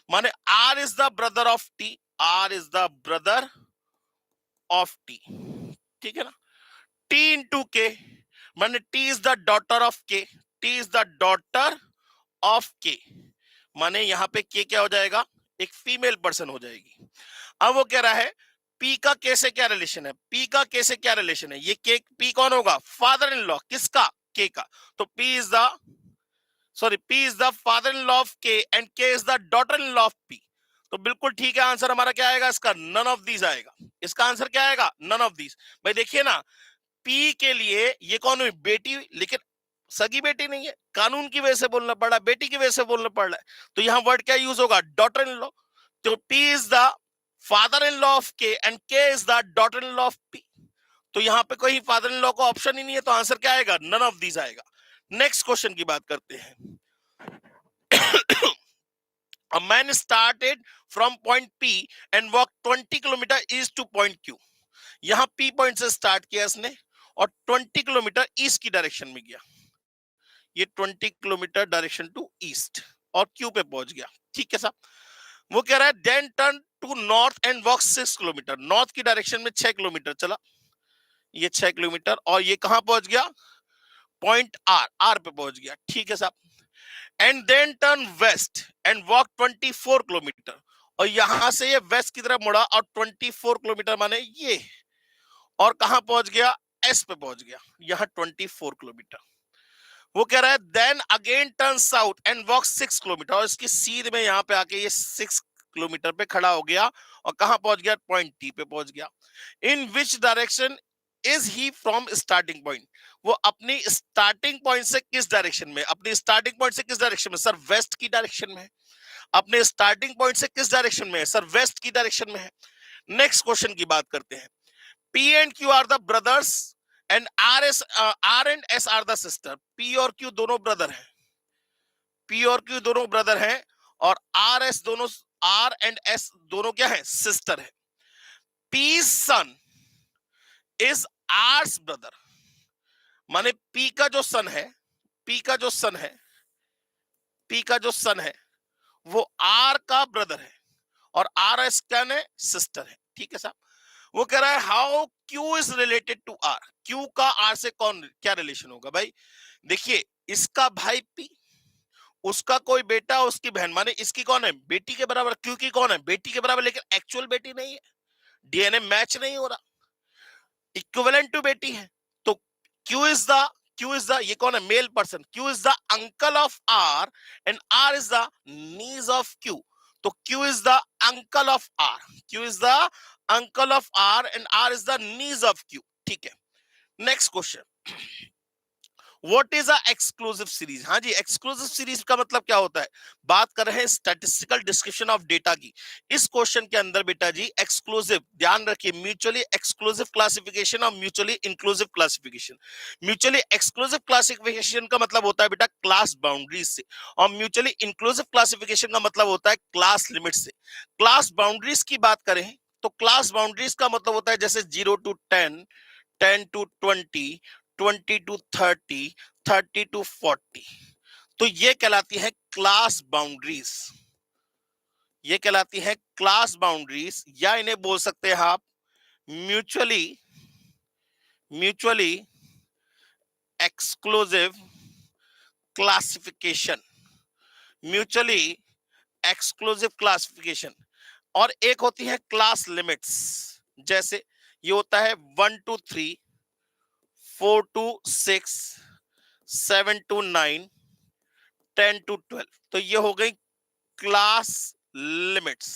माने r is the brother of t, r is the brother of t। ठीक है ना? t इंटू के, माने t is the daughter of k, t is the daughter of k, माने यहां पे k क्या हो जाएगा? एक फीमेल पर्सन हो जाएगी। अब वो कह रहा है p का k से क्या रिलेशन है? p का k से क्या रिलेशन है? ये k, p कौन होगा? फादर इन लॉ किसका? k का। तो p is the father in law of k and k is the daughter in law of p। तो बिल्कुल ठीक है, आंसर हमारा क्या आएगा इसका? नन ऑफ दीज आएगा। इसका आंसर क्या आएगा? None of these. भाई देखिए ना, p के लिए ये कौन हुई? बेटी, लेकिन सगी बेटी नहीं है, कानून की वजह से बोलना पड़ रहा है, बेटी की वजह से बोलना पड़ रहा है। तो यहां वर्ड क्या यूज होगा? Daughter in law. तो p is the father in law of k and k is the daughter in law of p। तो यहां पे कोई फादर इन लॉ का ऑप्शन ही नहीं है, तो आंसर क्या आएगा? नन ऑफ दीज आएगा। नेक्स्ट क्वेश्चन की बात करते हैं। A man started from point P and walked 20 kilometre east to point Q। यहां P पॉइंट से स्टार्ट किया इसने और 20 किलोमीटर ईस्ट की डायरेक्शन में गया। ये 20 किलोमीटर डायरेक्शन टू ईस्ट और Q पे पहुंच गया। ठीक है साहब? वो कह रहा है then turn to north and walk 6 kilometre. North की डायरेक्शन में 6 किलोमीटर चला, ये 6 किलोमीटर, और ये कहां पहुंच गया? पॉइंट आर पे पहुंच गया। ठीक है साहब? And then turn west and walk 24 kilometre, और यहां से ये वेस्ट की तरफ मुड़ा और 24 किलोमीटर माने ये, और कहां पहुंच गया? एस पे पहुंच गया, यहां 24 किलोमीटर। वो कह रहा है then again turn south and walk 6 kilometre, और इसकी सीध में यहां पे आके ये 6 किलोमीटर पे खड़ा हो गया और कहां पहुंच गया? पॉइंट टी पे पहुंच गया। In which direction is he from starting point? वो अपनी स्टार्टिंग पॉइंट से किस डायरेक्शन में? अपनी स्टार्टिंग पॉइंट से किस डायरेक्शन में? सर वेस्ट की डायरेक्शन में है। अपने स्टार्टिंग पॉइंट से किस डायरेक्शन में है? सर वेस्ट की डायरेक्शन में है। नेक्स्ट क्वेश्चन की बात करते हैं। P and Q are the brothers and R and S are the sister। P और Q दोनों ब्रदर हैं, P और Q दोनों ब्रदर हैं, और R and S दोनों क्या है? सिस्टर है। P's son is R's brother, माने P का जो सन है पी का जो सन है, पी का जो सन है वो आर का ब्रदर है और आर एस क्या है, सिस्टर है। ठीक है साहब। वो कह रहा है how Q is related to R, Q का आर से कौन क्या रिलेशन होगा भाई। देखिए इसका भाई पी, उसका कोई बेटा उसकी बहन, माने इसकी कौन है, बेटी के बराबर, क्यू की कौन है, बेटी के बराबर, लेकिन एक्चुअल बेटी नहीं है, डीएनए मैच नहीं हो रहा, इक्विवेलेंट टू बेटी है। तो Q is the, Q is the, ये कौन है, male person, Q is the uncle of R and R is the niece of Q. तो Q is the uncle of R, Q is the uncle of R and R is the niece of Q. ठीक है, next question, what is a exclusive series. हाँ जी, exclusive series का मतलब क्या होता है, बात कर रहे हैं स्टैटिस्टिकल डिस्क्रिप्शन ऑफ डेटा की। इस क्वेश्चन के अंदर बेटा जी एक्सक्लूसिव, ध्यान रखिए, म्यूचुअली एक्सक्लूसिव क्लासिफिकेशन और mutually inclusive classification. Mutually exclusive classification का मतलब होता है बेटा क्लास बाउंड्रीज से, और म्यूचुअली इंक्लूसिव क्लासिफिकेशन का मतलब होता है क्लास लिमिट से। क्लास बाउंड्रीज की बात करें तो क्लास बाउंड्रीज का मतलब होता है जैसे 0 to 10, 10 to 20, 20 to 30, 30 to 40। तो ये कहलाती है क्लास बाउंड्रीज, ये कहलाती है क्लास बाउंड्रीज, या इन्हें बोल सकते हैं आप mutually, mutually exclusive classification, mutually exclusive classification. और एक होती है क्लास लिमिट्स, जैसे ये होता है 1 to 3, 4 to 6, 7 to 9, 10 to 12। तो ये हो गई क्लास लिमिट्स,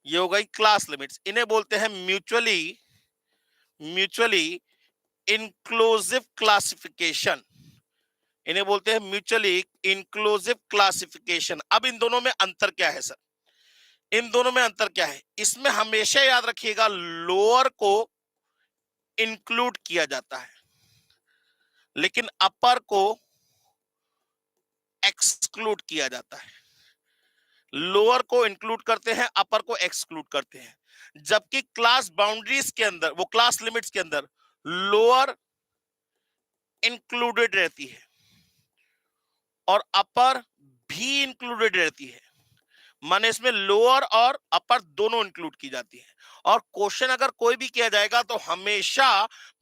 ये हो गई क्लास लिमिट्स। इन्हें बोलते हैं म्यूचुअली, म्यूचुअली इंक्लूसिव क्लासिफिकेशन, इन्हें बोलते हैं म्यूचुअली इंक्लूसिव क्लासिफिकेशन। अब इन दोनों में अंतर क्या है सर, इन दोनों में अंतर क्या है, इसमें हमेशा याद रखिएगा लोअर को इंक्लूड किया जाता है लेकिन अपर को एक्सक्लूड किया जाता है। लोअर को इंक्लूड करते हैं, अपर को एक्सक्लूड करते हैं, जबकि क्लास बाउंड्रीज के अंदर, वो क्लास लिमिट्स के अंदर लोअर इंक्लूडेड रहती है और अपर भी इंक्लूडेड रहती है। माने इसमें लोअर और अपर दोनों इंक्लूड की जाती है। और क्वेश्चन अगर कोई भी किया जाएगा तो हमेशा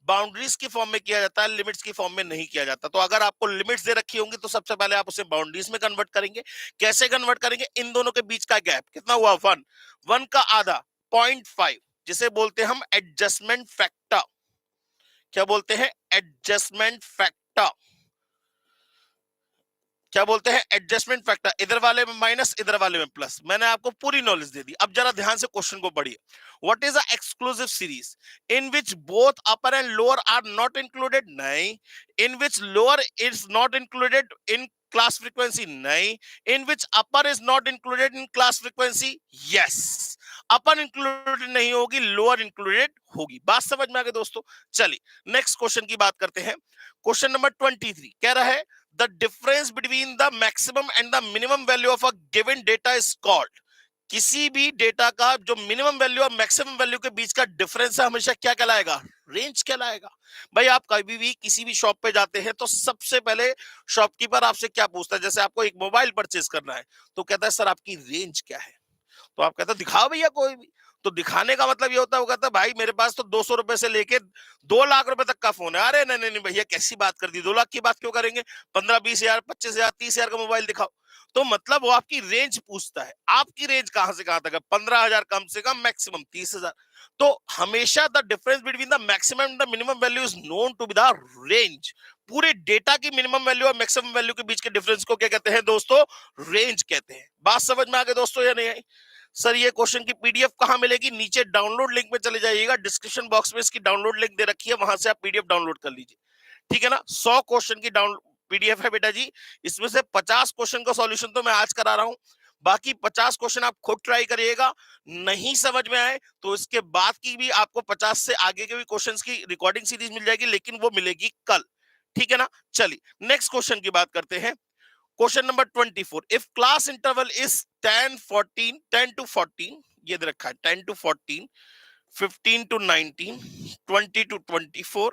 बाउंड्रीज की फॉर्म में किया जाता है, लिमिट्स की फॉर्म में नहीं किया जाता। तो अगर आपको लिमिट्स दे रखी होंगी तो सबसे पहले आप उसे बाउंड्रीज में कन्वर्ट करेंगे। कैसे कन्वर्ट करेंगे, इन दोनों के बीच का गैप कितना हुआ, 1, 1 का आधा 0.5, जिसे बोलते हैं हम एडजस्टमेंट फैक्टर। क्या बोलते हैं, एडजस्टमेंट फैक्टर, क्या बोलते हैं, एडजस्टमेंट फैक्टर। इधर वाले में माइनस, इधर वाले में प्लस। मैंने आपको पूरी नॉलेज दे दी, अब जरा ध्यान से क्वेश्चन को पढ़िए। What is a exclusive series in which both upper and lower are not included, नहीं। In which lower is not included in class frequency, नहीं। In which upper is not included in class frequency, yes. Upper included नहीं होगी, lower included होगी। बात समझ में आ गई दोस्तों। चलिए नेक्स्ट क्वेश्चन की बात करते हैं। क्वेश्चन नंबर 23 कह रहा है the difference between the maximum and the minimum value of a given data is called। किसी भी डेटा का जो मिनिमम वैल्यू और मैक्सिमम वैल्यू के बीच का डिफरेंस है हमेशा क्या कहलाएगा, रेंज कहलाएगा। भाई आप कभी भी किसी भी शॉप पे जाते हैं तो सबसे पहले शॉपकीपर आपसे क्या पूछता है, जैसे आपको एक मोबाइल परचेज करना है तो कहता है सर आपकी रेंज क्या है, तो आप कहते हैं दिखाओ भैया कोई भी। तो दिखाने का मतलब ये होता है, वो कहता है भाई मेरे पास तो 200 रुपए से लेके 2 लाख रुपए तक का फोन है। अरे नहीं नहीं नहीं भैया कैसी बात कर दी, 2 लाख की बात क्यों करेंगे, 15-20 हजार, 25 हजार, 30 हजार का मोबाइल दिखाओ। तो मतलब वो आपकी रेंज पूछता है, आपकी रेंज कहां से कहां तक है, 15 हजार कम से कम, मैक्सिमम 30 हजार। तो हमेशा the difference between the maximum and the minimum value is known to be the range. पूरे डेटा की मिनिमम वैल्यू और मैक्सिमम वैल्यू के बीच के डिफरेंस को क्या कहते हैं दोस्तों, रेंज कहते हैं। बात समझ में आ गई दोस्तों या नहीं आई। सर ये क्वेश्चन की पीडीएफ कहां मिलेगी, नीचे डाउनलोड लिंक में चले जाइएगा, डिस्क्रिप्शन बॉक्स में इसकी डाउनलोड लिंक दे रखी है, वहां से आप पीडीएफ डाउनलोड कर लीजिए। ठीक है ना, 100 क्वेश्चन की डाउन पीडीएफ है बेटा जी। इसमें से 50 क्वेश्चन का सॉल्यूशन तो मैं आज करा रहा हूं, बाकी 50 क्वेश्चन आप खुद ट्राई करिएगा। नहीं समझ में आए तो इसके बाद की भी आपको 50 से आगे के भी क्वेश्चंस की रिकॉर्डिंग सीरीज मिल जाएगी, लेकिन वो मिलेगी कल। ठीक है ना, चलिए नेक्स्ट क्वेश्चन की बात करते हैं। Question number 24, if class interval is 10 to 14, ये दे रखा है 10 to 14, 15 to 19, 20 to 24,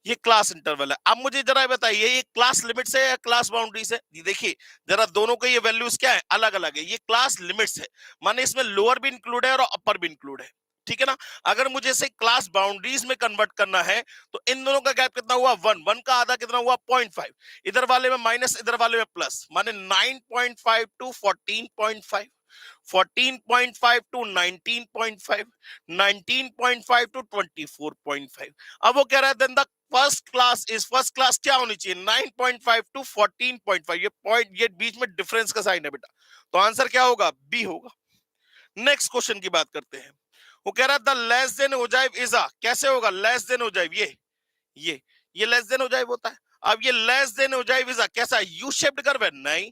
ये क्लास इंटरवल है। अब मुझे जरा बताइए ये क्लास लिमिट से या क्लास बाउंड्री से? देखिए जरा दोनों के ये वैल्यूज क्या है, अलग अलग है। ये क्लास लिमिट्स है, माने इसमें लोअर भी इंक्लूड है और अपर भी इंक्लूड है, ठीक है ना। अगर मुझे इसे क्लास बाउंड्रीज में कन्वर्ट करना है तो इन दोनों का गैप कितना हुआ, 1, 1 का आधा कितना हुआ, 0.5, इधर वाले में माइनस इधर वाले में प्लस, माने 9.5 टू 14.5, 14.5 टू 19.5, 19.5 टू 24.5। अब वो कह रहा है देन द फर्स्ट क्लास क्या होनी चाहिए, 9.5 टू 14.5। ये पॉइंट, ये बीच में डिफरेंस का साइन है बेटा, तो आंसर क्या होगा, बी होगा। नेक्स्ट क्वेश्चन की बात करते हैं। वो कह रहा है the less than ogive is a, कैसे होगा लेस देन ओजाइव, ये ये लेस देन ओजाइव होता है। अब ये less than ogive is a कैसा, यू शेप्ड कर्व है, नहीं।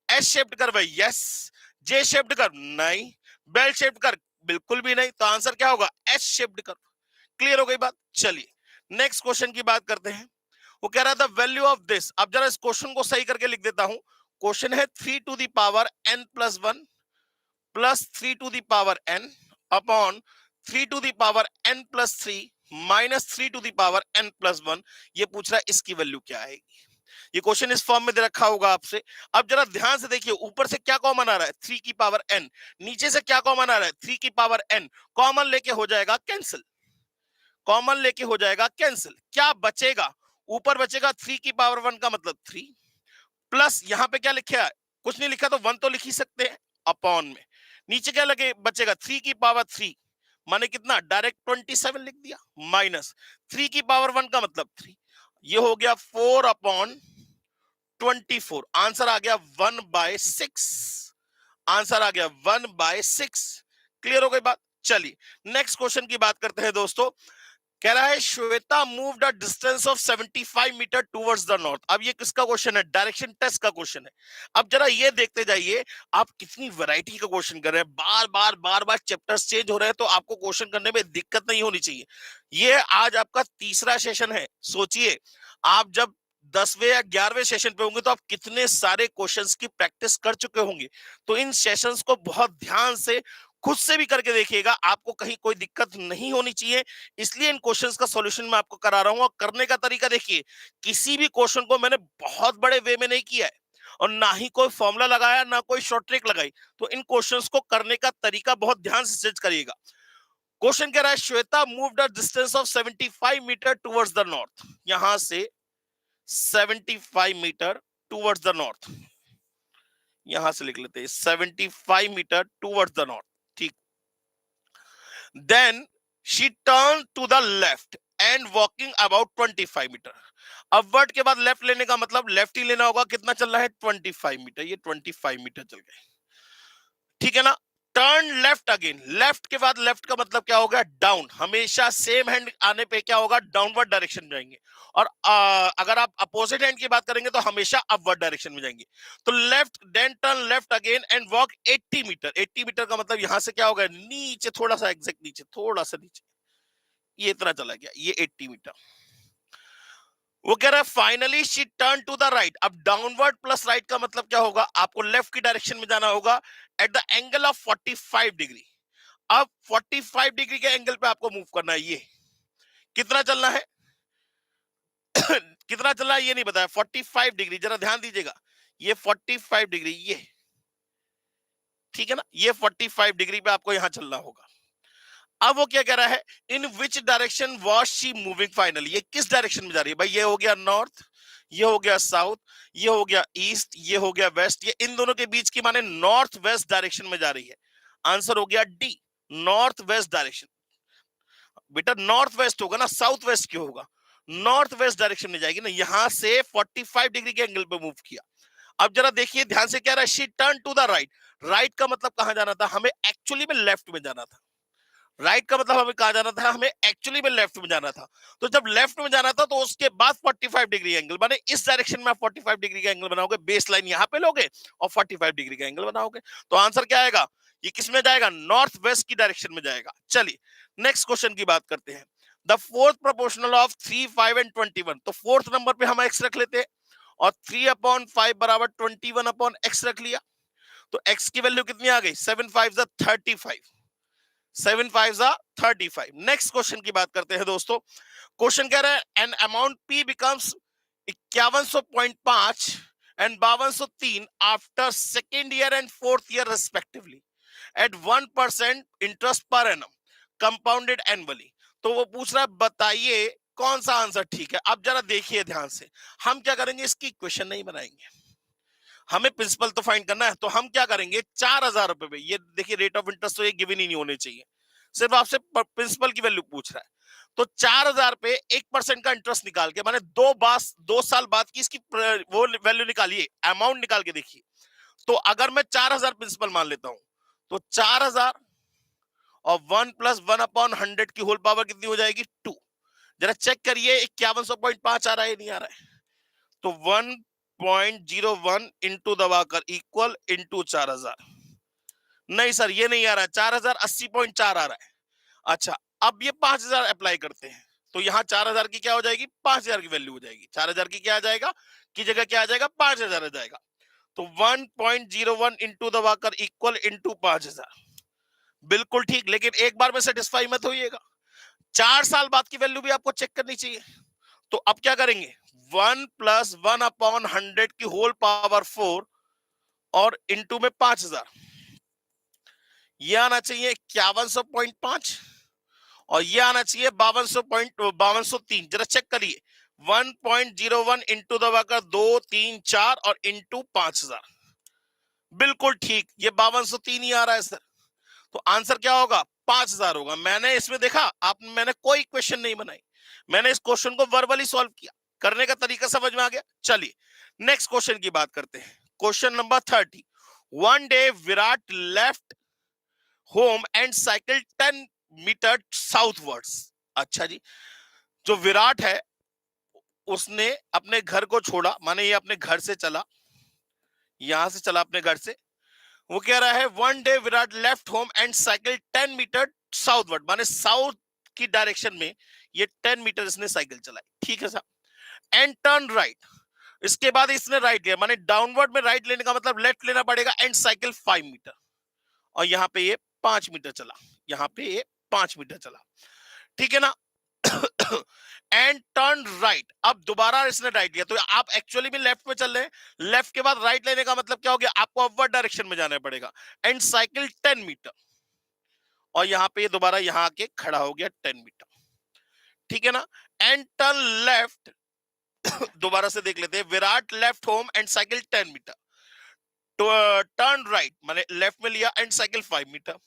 एस शेप्ड कर्व है, यस। जे शेप्ड कर्व, नहीं। बेल शेप्ड कर्व, बिल्कुल भी नहीं। तो आंसर क्या होगा, एस शेप्ड कर्व। क्लियर हो गई बात। चलिए नेक्स्ट क्वेश्चन की बात करते हैं। वो कह रहा था वैल्यू ऑफ दिस, अब जरा इस क्वेश्चन को सही करके लिख देता हूं। क्वेश्चन है 3 to the power n plus 1 plus 3 to the power n upon 3 to the power n plus 3 minus 3 to the power n plus 1। ये पूछ रहा है इसकी वैल्यू क्या आएगी। ये क्वेश्चन इस फॉर्म में दे रखा होगा आपसे। अब जरा ध्यान से देखिए, ऊपर से क्या कॉमन आ रहा है, 3 की पावर n, नीचे से क्या कॉमन आ रहा है, 3 की पावर n। कॉमन लेके हो जाएगा कैंसिल, कॉमन लेके हो जाएगा कैंसिल। क्या बचेगा, ऊपर बचेगा 3 की पावर 1 का मतलब 3 प्लस यहां पे क्या लिखा है, कुछ नहीं लिखा तो 1 तो लिख ही सकते हैं, अपॉन में नीचे क्या लगे बचेगा 3 की पावर 3 माने कितना, डायरेक्ट 27 लिख दिया, माइनस 3 की पावर 1 का मतलब 3, ये हो गया 4 अपॉन 24। आंसर आ गया 1/6, आंसर आ गया 1/6। क्लियर हो गई बात। चलिए नेक्स्ट क्वेश्चन की बात करते हैं दोस्तों। कह रहा है Shweta moved a distance of 75 metre towards the north. अब ये किसका क्वेश्चन है, डायरेक्शन टेस्ट का क्वेश्चन है। अब जरा ये देखते जाइए, आप कितनी वैरायटी का क्वेश्चन कर रहे हैं, बार बार चैप्टर्स चेंज हो रहे हैं, तो आपको क्वेश्चन करने में दिक्कत नहीं होनी चाहिए। ये आज आपका तीसरा सेशन है। सोचिए आप जब 10वें या 11वें सेशन पे होंगे तो आप कितने सारे क्वेश्चंस की प्रैक्टिस कर चुके होंगे। तो इन सेशंस को बहुत ध्यान से खुद से भी करके देखिएगा, आपको कहीं कोई दिक्कत नहीं होनी चाहिए। इसलिए इन क्वेश्चंस का सॉल्यूशन मैं आपको करा रहा हूं। और करने का तरीका देखिए, किसी भी क्वेश्चन को मैंने बहुत बड़े वे में नहीं किया है और ना ही कोई फॉर्मूला लगाया, ना कोई शॉर्ट ट्रिक लगाई। तो इन क्वेश्चंस को करने का तरीका बहुत ध्यान से जज करिएगा। क्वेश्चन कह रहा है Shweta moved a distance of 75 metre towards the north. यहां से 75 मीटर टुवर्ड्स द नॉर्थ, यहां से लिख लेते हैं 75 मीटर टुवर्ड्स द नॉर्थ, ठीक। Then she turn to the left and walking about 25 metre. Upward के बाद लेफ्ट लेने का मतलब लेफ्ट ही लेना होगा। कितना चल रहा है, 25 मीटर, ये 25 मीटर चल गए, ठीक है ना। टर्न लेफ्ट अगेन, लेफ्ट के बाद लेफ्ट का मतलब क्या होगा, डाउन। हमेशा सेम हैंड आने पे क्या होगा, डाउनवर्ड डायरेक्शन में जाएंगे। और अगर आप अपोजिट हैंड की बात करेंगे तो हमेशा अपवर्ड डायरेक्शन में जाएंगे। तो left, then turn left again and walk 80 metre. 80 metre का मतलब यहां से क्या होगा, नीचे थोड़ा सा, एग्जैक्ट नीचे, थोड़ा सा नीचे, ये इतना चला गया, ये 80 मीटर। वो कह रहा है finally she turn to the right. अब डाउनवर्ड प्लस राइट का मतलब क्या होगा, आपको लेफ्ट की डायरेक्शन में जाना होगा at the angle of 45 degree. अब 45 डिग्री के एंगल पे आपको मूव करना है। ये कितना चलना है कितना चलना है ये नहीं बताया, 45 डिग्री, जरा ध्यान दीजिएगा, ये 45 डिग्री, ये ठीक है ना, ये 45 डिग्री पे आपको यहां चलना होगा। अब वो क्या कह रहा है, in which direction was she moving finally, ये किस डायरेक्शन में जा रही है भाई, ये हो गया नॉर्थ, ये हो गया साउथ, ये हो गया ईस्ट, ये हो गया वेस्ट, ये इन दोनों के बीच की माने नॉर्थ वेस्ट डायरेक्शन में जा रही है। आंसर हो गया डी, नॉर्थ वेस्ट डायरेक्शन। बेटा नॉर्थ वेस्ट होगा ना, साउथ वेस्ट क्यों होगा, नॉर्थ वेस्ट डायरेक्शन में जाएगी ना। यहां से 45 डिग्री के एंगल पे मूव किया। अब जरा देखिए ध्यान से, क्या रहा है, she turn to the right. Right का मतलब कहां जाना था, हमें एक्चुअली में लेफ्ट में जाना था। राइट का मतलब हमें कहा जाना था, हमें एक्चुअली में लेफ्ट में जाना था। तो जब लेफ्ट में जाना था तो उसके बाद 45 डिग्री एंगल बने, इस डायरेक्शन में आप 45 डिग्री का एंगल बनाओगे, बेस लाइन यहां पे लोगे और 45 डिग्री का एंगल बनाओगे। तो आंसर क्या आएगा, ये किस में जाएगा, नॉर्थ वेस्ट की डायरेक्शन में जाएगा। चलिए नेक्स्ट क्वेश्चन की बात करते हैं। The fourth proportional of 3, 5 and 21। तो फोर्थ नंबर पे हम एक्स रख लेते हैं और 3/5 बराबर 21/x रख लिया। तो x की वैल्यू कितनी आ गई, 7 5 35, 7 5 35। नेक्स्ट क्वेश्चन की बात करते हैं दोस्तों। क्वेश्चन कह रहा है an amount P becomes 5105 and 5203 after second year and fourth year respectively at 1% interest per annum compounded annually. तो वो पूछ रहा है बताइए कौन सा आंसर ठीक है। अब जरा देखिए ध्यान से, हम क्या करेंगे, इसकी इक्वेशन नहीं बनाएंगे, हमें प्रिंसिपल तो फाइंड करना है। तो हम क्या करेंगे, 4,000 रुपए में, ये देखिए रेट ऑफ इंटरेस्ट तो ये गिवन ही नहीं होने चाहिए, सिर्फ आपसे प्रिंसिपल की वैल्यू पूछ रहा है। तो 4,000 पे 1% का इंटरेस्ट निकाल के, माने 2 साल बाद की इसकी वो वैल्यू निकालिए, अमाउंट निकाल के देखिए। तो अगर मैं 4,000 प्रिंसिपल मान लेता हूं, तो 4,000 और 1 + 1/100 की होल पावर कितनी हो जाएगी, 2। जरा चेक करिए 5100.5 आ रहा है नहीं आ रहा है। तो 1.01 इंटू दबाकर इक्वल इंटू 4,000, नहीं सर ये नहीं आ रहा है, 4,080.4 आ रहा है। अच्छा अब ये 5,000 अप्लाई करते हैं, तो यहाँ 4,000 की क्या हो जाएगी, 5,000 की वैल्यू हो जाएगी। 4,000 की क्या आ जाएगा, की जगह क्या आ जाएगा, 5,000 आ जाएगा। तो 1.01 इंटू दबाकर इक्वल इंटू 5,000, बिल्कुल ठीक। लेकिन एक बार में सेटिस्फाई मत होइएगा, 4 साल बाद की वैल्यू भी आपको चेक करनी चाहिए। तो अब क्या करेंगे, 1 + 1/100 की होल पावर 4 और इंटू में 5,000, ये आना चाहिए 5100.5 और ये आना चाहिए 5203। जरा चेक करिए, 1.01 इंटू दबाकर 2 3 4 और इंटू 5,000, बिल्कुल ठीक, ये 5203 ही आ रहा है सर। तो आंसर क्या होगा, 5,000 होगा। मैंने इसमें देखा, मैंने कोई क्वेश्चन नहीं बनाई, मैंने इस क्वेश्चन को वर्बली सॉल्व किया, करने का तरीका समझ में आ गया। चलिए नेक्स्ट क्वेश्चन की बात करते हैं। Question number 30। One day Virat left home and cycle 10 metre southwards. अच्छा जी, जो विराट है उसने अपने घर को छोड़ा, माने ये अपने घर से चला, यहां से चला अपने घर से। वो कह रहा है one day Virat left home and cycle 10 metre southward, माने साउथ की डायरेक्शन में ये 10 मीटर इसने साइकिल चलाई, ठीक है साहब। एंड टर्न राइट, इसके बाद इसने राइट लिया, माने डाउनवर्ड में राइट लेने का मतलब लेफ्ट लेना पड़ेगा। एंड साइकिल 5 मीटर, और यहाँ पे ये 5 मीटर चला, यहाँ पे ये 5 मीटर चला, ठीक है ना। एंड टर्न राइट, अब दोबारा इसने राइट लिया, तो आप एक्चुअली भी लेफ्ट में चल रहे हैं, लेफ्ट के बाद राइट लेने का मतलब क्या हो गया, आपको अपवर्ड डायरेक्शन में जाना पड़ेगा। एंड साइकिल 10 मीटर, और यहाँ पे दोबारा यहाँ आके खड़ा हो गया 10 मीटर, ठीक है ना। एंड टर्न लेफ्ट, दोबारा से देख लेते हैं, Virat left home and cycle 10 metre, तो टर्न राइट माने लेफ्ट में लिया and cycle 5 metre,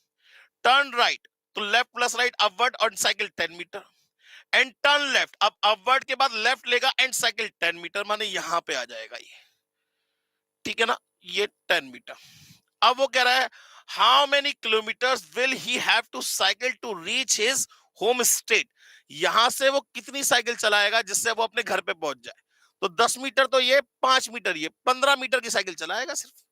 turn right तो लेफ्ट प्लस राइट अपवर्ड और cycle 10 metre, and turn left, अब अपवर्ड के बाद लेफ्ट लेगा एंड साइकिल 10 मीटर, माने यहां पे आ जाएगा ये, ठीक है ना, ये 10 मीटर। अब वो कह रहा है how many kilometres will he have to cycle to reach his home state, यहां से वो कितनी साइकिल चलाएगा जिससे वो अपने घर पे पहुंच जाए। तो 10 मीटर तो ये, 5 मीटर ये, 15 मीटर की साइकिल चलाएगा सिर्फ।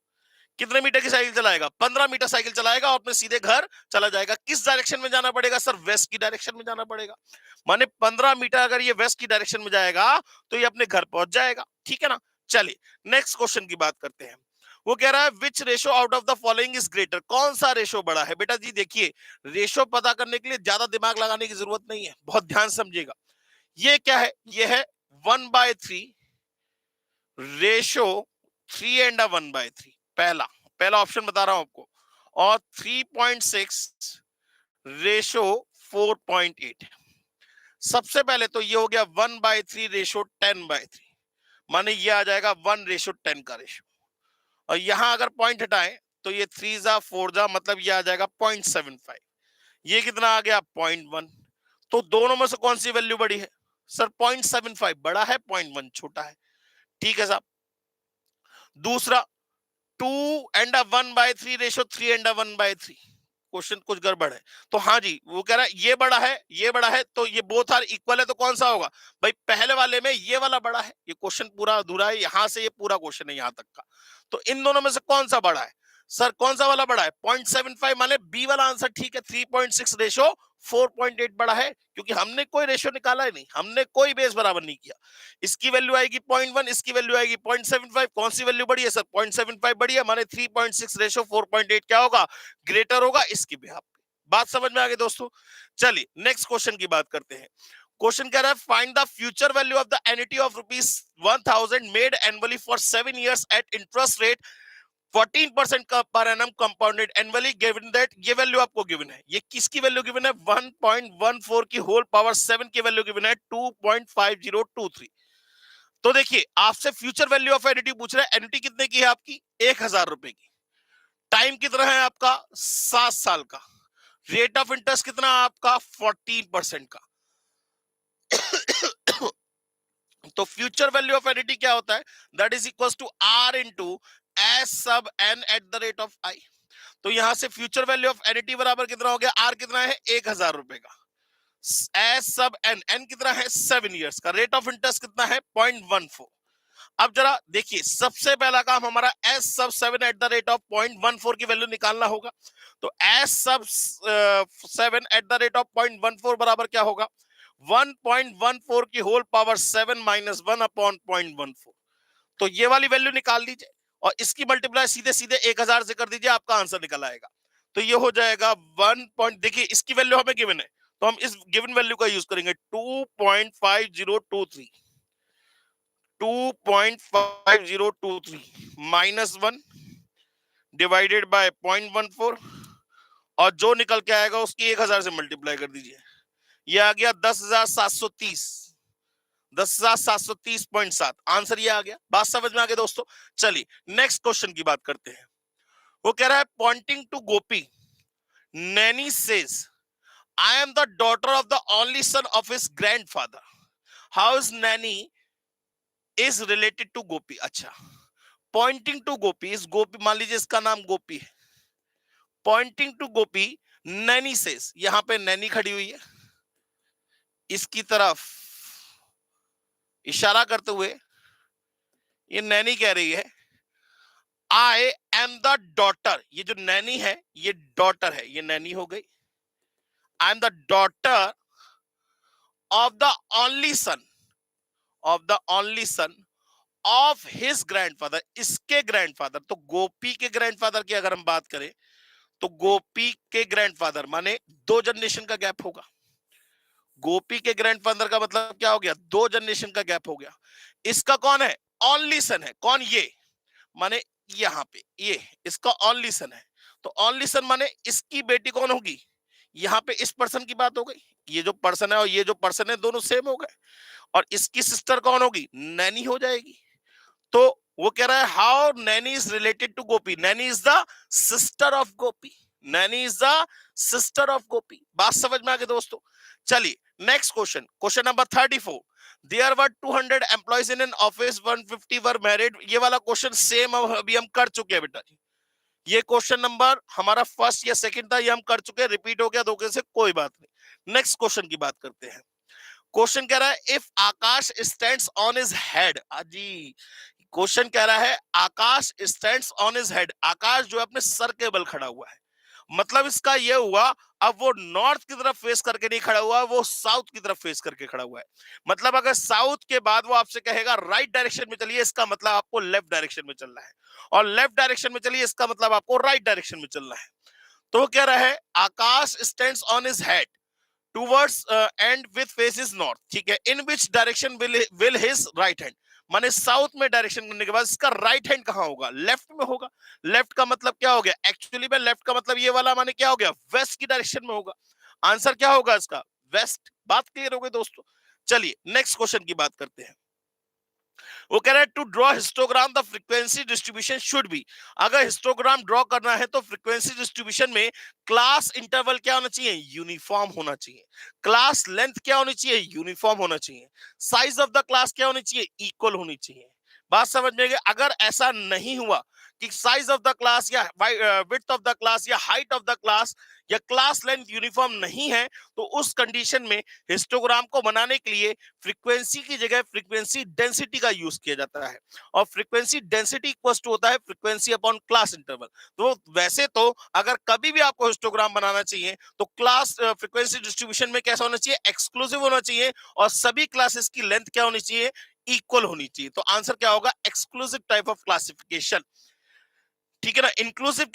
कितने मीटर की साइकिल चलाएगा, 15 मीटर साइकिल चलाएगा और अपने सीधे घर चला जाएगा। किस डायरेक्शन में जाना पड़ेगा सर, वेस्ट की डायरेक्शन में जाना पड़ेगा, माने 15 मीटर अगर ये वेस्ट की डायरेक्शन में जाएगा तो ये अपने घर पहुंच जाएगा, ठीक है ना। चलिए नेक्स्ट क्वेश्चन की बात करते हैं। वो कह रहा है which ratio out of the following is greater, कौन सा रेशो बड़ा है। बेटा जी देखिए, रेशो पता करने के लिए ज्यादा दिमाग लगाने की जरूरत नहीं है, बहुत ध्यान समझिएगा। ये क्या है, ये है 1/3 रेशो 3 and 1/3, पहला पहला ऑप्शन बता रहा हूं आपको, और 3.6 रेशो 4.8। सबसे पहले तो ये हो गया 1/3 रेशो 10/3, माने ये आ जाएगा 1:10 का रेशो, और यहां अगर पॉइंट हटाएं तो ये 3 जा 4 जा, मतलब ये आ जाएगा 0.75, ये कितना आ गया 0.1। तो दोनों में से कौन सी वैल्यू बड़ी है सर, 0.75 बड़ा है, 0.1 छोटा है, ठीक है साहब। दूसरा 2 and 1/3 रेशो 3 and 1/3, क्वेश्चन कुछ गड़बड़ है। तो हाँ जी, वो कह रहा है ये बड़ा है, ये बड़ा है, तो ये बोथ आर इक्वल है, तो कौन सा होगा भाई, पहले वाले में ये वाला बड़ा है। ये क्वेश्चन पूरा अधूरा है, यहां से ये पूरा क्वेश्चन है यहां तक का। तो इन दोनों में से कौन सा बड़ा है सर, कौन सा वाला बड़ा है, 0.75, माने बी वाला आंसर ठीक है। 3.6 रेशो 4.8 बड़ा है, क्योंकि हमने कोई रेशो निकाला ही नहीं, हमने कोई बेस बराबर नहीं किया। इसकी वैल्यू आएगी 0.1, इसकी वैल्यू आएगी 0.75, कौन सी वैल्यू बड़ी है सर, 0.75 बड़ी है, माने 3.6 रेशो 4.8 क्या होगा, ग्रेटर होगा इसकी बिहाफ पे। बात समझ में आ गई दोस्तों। चलिए नेक्स्ट क्वेश्चन की बात करते हैं। क्वेश्चन कह रहा है find the future value of the annuity of ₹1000 made annually for 7 years at interest rate 14% का per annum compounded annually given that. ये वैल्यू आपको गिवन है, ये किसकी वैल्यू गिवन है? 1.14 की होल पावर 7 की वैल्यू गिवन है 2.5023। तो देखिए आपसे फ्यूचर वैल्यू ऑफ एन्युटी पूछ रहा है। एन्युटी कितने की है आपकी? 1000 रुपए की। टाइम कितना है आपका? 7 साल का। रेट ऑफ इंटरेस्ट कितना आपका? 14% का। तो फ्यूचर वैल्यू ऑफ एन्युटी क्या होता है? That is equal to R into S sub N at the rate of I. तो यहां से फ्यूचर वैल्यू ऑफ एन्युटी बराबर कितना हो गया? आर कितना है? 1000 रुपए का। एस सब एन, एन कितना है? 7 years का। रेट ऑफ इंटरेस्ट कितना है? 0.14। अब जरा देखिए, सबसे पहला काम हमारा एस सब 7 एट द रेट ऑफ 0.14 की वैल्यू निकालना होगा। तो एस सब 7 एट द रेट ऑफ 0.14 बराबर क्या होगा? 1.14 की होल पावर 7 माइनस 1 अपॉन 0.14। तो ये वाली वैल्यू निकाल लीजिए और इसकी मल्टीप्लाई सीधे सीधे 1000 से कर दीजिए, आपका आंसर निकल आएगा। तो ये हो जाएगा 1 पॉइंट, देखिए इसकी वैल्यू हमें गिवन है तो हम इस गिवन वैल्यू का यूज करेंगे 2.5023। 2.5023 माइनस 1 डिवाइडेड बाय 0.14 और जो निकल के आएगा उसकी 1000 से मल्टीप्लाई कर दीजिए। ये आ गया 10,730। 10,730.7 आंसर ये आ गया। बात समझ में आ गया दोस्तों? चलिए नेक्स्ट क्वेश्चन की बात करते हैं। वो कह रहा है pointing to Gopi, Naini says I am the daughter of the only son of his grandfather. How is Naini is related to Gopi? अच्छा, पॉइंटिंग टू गोपी, इस गोपी मान लीजिए इसका नाम गोपी है। Pointing to Gopi, Naini says, यहां पे नैनी खड़ी हुई है, इसकी तरफ इशारा करते हुए ये नैनी कह रही है आई एम द डॉटर। ये जो नैनी है ये डॉटर है, ये नैनी हो गई। आई am the daughter of the only son, of the only son of his grandfather, इसके ग्रैंडफादर। तो गोपी के ग्रैंडफादर की अगर हम बात करें तो गोपी के ग्रैंडफादर माने 2 जनरेशन का गैप होगा। गोपी के ग्रैंडफादर का मतलब क्या हो गया? 2 जनरेशन का गैप हो गया। इसका कौन है? ओनली सन है। कौन? ये माने यहां पे ये इसका ओनली सन है। तो ओनली सन माने इसकी बेटी कौन होगी? यहां पे इस पर्सन की बात हो गई। ये जो पर्सन है और ये जो पर्सन है दोनों सेम हो गए। और इसकी सिस्टर कौन होगी? नैनी हो जाएगी। तो वो कह रहा है how Naini is related to Gopi. Naini is the sister of Gopi. Naini is the sister of Gopi. बात समझ में आ गई दोस्तों? चलिए next question, question number 34। There were 200 employees in an office, 150 were married. ये वाला क्वेश्चन सेम अभी हम कर चुके हैं बेटा जी। ये क्वेश्चन नंबर हमारा फर्स्ट या सेकंड था, ये हम कर चुके हैं, रिपीट हो गया धोखे से, कोई बात नहीं। नेक्स्ट क्वेश्चन की बात करते हैं। क्वेश्चन कह रहा है if Akash stands on his head. जी, क्वेश्चन कह रहा है Akash stands on his head. Akash जो है अपने सर के बल खड़ा हुआ है। मतलब इसका यह हुआ अब वो नॉर्थ की तरफ फेस करके नहीं खड़ा हुआ, वो साउथ की तरफ फेस करके खड़ा हुआ है। मतलब अगर साउथ के बाद वो आपसे कहेगा राइट डायरेक्शन में चलिए, इसका मतलब आपको लेफ्ट डायरेक्शन में चलना है। और लेफ्ट डायरेक्शन में चलिए, इसका मतलब आपको राइट डायरेक्शन में चलना है। तो वो कह रहा है Akash stands on his head towards and with faces north. ठीक है, in which direction will his right hand. माने साउथ में डायरेक्शन करने के बाद इसका राइट हैंड कहां होगा? लेफ्ट में होगा। लेफ्ट का मतलब क्या हो गया? एक्चुअली में लेफ्ट का मतलब ये वाला माने क्या हो गया? वेस्ट की डायरेक्शन में होगा। आंसर क्या होगा इसका? वेस्ट। बात क्लियर हो गई दोस्तों? चलिए नेक्स्ट क्वेश्चन की बात करते हैं। वो कह रहा है to draw histogram the frequency distribution should be. अगर हिस्टोग्राम ड्रॉ करना है तो फ्रीक्वेंसी डिस्ट्रीब्यूशन में क्लास इंटरवल क्या होना चाहिए? यूनिफॉर्म होना चाहिए। क्लास लेंथ क्या होनी चाहिए? यूनिफॉर्म होना चाहिए। साइज ऑफ द क्लास क्या होनी चाहिए? इक्वल होनी चाहिए। बात समझ में गई? अगर ऐसा नहीं हुआ कि साइज ऑफ द क्लास या विड्थ ऑफ द क्लास या हाइट ऑफ द क्लास या क्लास लेंथ यूनिफॉर्म नहीं है, तो उस कंडीशन में हिस्टोग्राम को बनाने के लिए फ्रीक्वेंसी की जगह फ्रीक्वेंसी डेंसिटी का यूज किया जाता है। और फ्रीक्वेंसी डेंसिटी इक्वल टू होता है फ्रीक्वेंसी अपॉन क्लास इंटरवल। तो वैसे तो अगर कभी भी आपको हिस्टोग्राम बनाना चाहिए तो क्लास फ्रीक्वेंसी डिस्ट्रीब्यूशन में कैसा होना चाहिए? एक्सक्लूसिव होना चाहिए। और सभी क्लासेस की लेंथ क्या होनी चाहिए? इक्वल होनी चाहिए। तो आंसर क्या होगा? Exclusive type of classification. ठीक है ना। इंक्लूसिव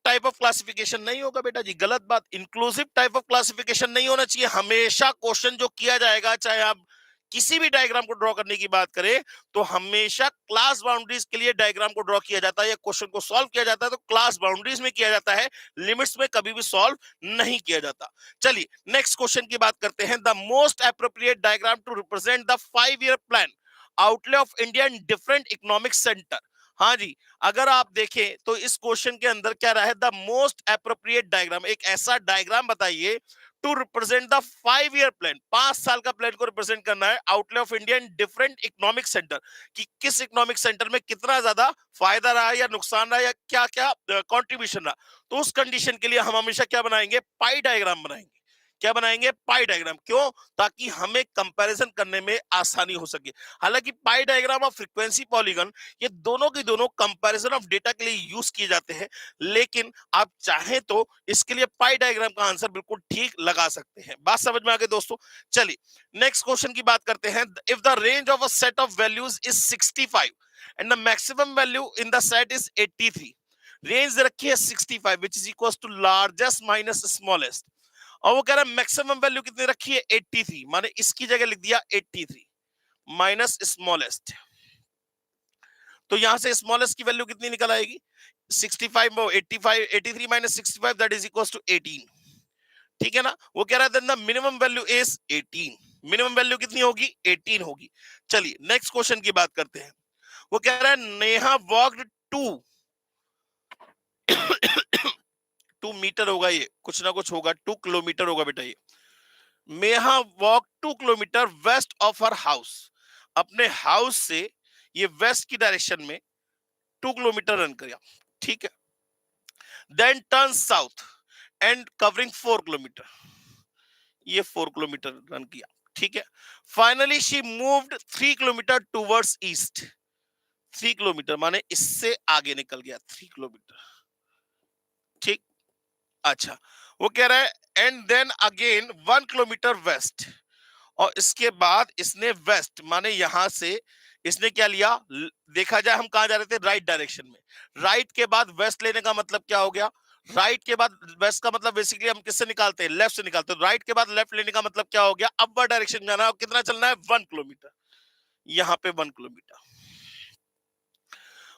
टाइप ऑफ क्लासिफिकेशन नहीं होगा बेटा जी, गलत बात। इंक्लूसिव टाइप ऑफ क्लासिफिकेशन नहीं होना चाहिए। हमेशा क्वेश्चन जो किया जाएगा, चाहे आप किसी भी डायग्राम को ड्रॉ करने की बात करें, तो हमेशा क्लास बाउंड्रीज के लिए डायग्राम को ड्रॉ किया जाता है या क्वेश्चन को सॉल्व किया जाता है तो क्लास बाउंड्रीज में किया जाता है, लिमिट्स में कभी भी सॉल्व नहीं किया जाता। चलिए नेक्स्ट क्वेश्चन की बात करते हैं। The most appropriate diagram to represent the 5 year plan outlay of India in different economic centre. हाँ जी, अगर आप देखें तो इस क्वेश्चन के अंदर क्या रहा है, द मोस्ट एप्रोप्रिएट डायग्राम, एक ऐसा डायग्राम बताइए to represent the 5 year plan, 5 साल का प्लान को रिप्रेजेंट करना है outlay of India in different economic centre, कि किस इकोनॉमिक सेंटर में कितना ज्यादा फायदा रहा या नुकसान रहा या क्या क्या कंट्रीब्यूशन रहा। तो उस कंडीशन के लिए हम हमेशा क्या बनाएंगे, पाई डायग्राम बनाएंगे। क्या बनाएंगे, पाई डायग्राम। क्यों, ताकि हमें कंपैरिजन करने में आसानी हो सके। हालांकि पाई डायग्राम और फ्रीक्वेंसी पॉलीगन ये दोनों के दोनों कंपैरिजन ऑफ डेटा के लिए यूज किए जाते हैं, लेकिन आप चाहें तो इसके लिए पाई डायग्राम का आंसर बिल्कुल ठीक लगा सकते हैं। बात समझ में आ गई दोस्तों। चलिए नेक्स्ट क्वेश्चन की बात करते हैं। If the range of a set of values is 65 and the maximum value in the set is 83, range रखी है 65 which is equal to largest minus smallest, और वो कह रहा है मैक्सिमम वैल्यू कितनी रखी है 83, माने इसकी जगह लिख दिया 83 माइनस स्मॉलेस्ट। तो यहां से स्मॉलेस्ट की वैल्यू कितनी निकल आएगी, 65 85 83 minus 65 that is equal to 18। ठीक है ना। वो कह रहा है the minimum value is 18, minimum value कितनी होगी 18 होगी। चलिए नेक्स्ट क्वेश्चन की बात करते हैं। वो कह रहा है नेहा वॉक्ड 2 मीटर होगा, ये कुछ ना कुछ होगा, 2 किलोमीटर होगा बेटा ये। Neha walk 2 kilometre west of her house, अपने हाउस से ये वेस्ट की डायरेक्शन में 2 किलोमीटर रन किया। ठीक है। Then turn south and covering 4 kilometre, ये 4 किलोमीटर रन किया। ठीक है। Finally she moved 3 kilometre towards east, 3 kilometre माने इससे आगे निकल गया 3 किलोमीटर। ठीक। अच्छा, वो कह रहा है and then again 1 kilometre west, और इसके बाद इसने वेस्ट माने यहां से इसने क्या लिया, देखा जाए हम कहां जा रहे थे, राइट डायरेक्शन में। राइट के बाद वेस्ट लेने का मतलब क्या हो गया, राइट के बाद वेस्ट का मतलब बेसिकली हम किससे निकालते हैं, लेफ्ट से निकालते हैं। राइट के बाद लेफ्ट लेने का मतलब क्या हो गया, अपवर्ड डायरेक्शन जाना है। कितना चलना है, 1 किलोमीटर, यहां पे 1 किलोमीटर।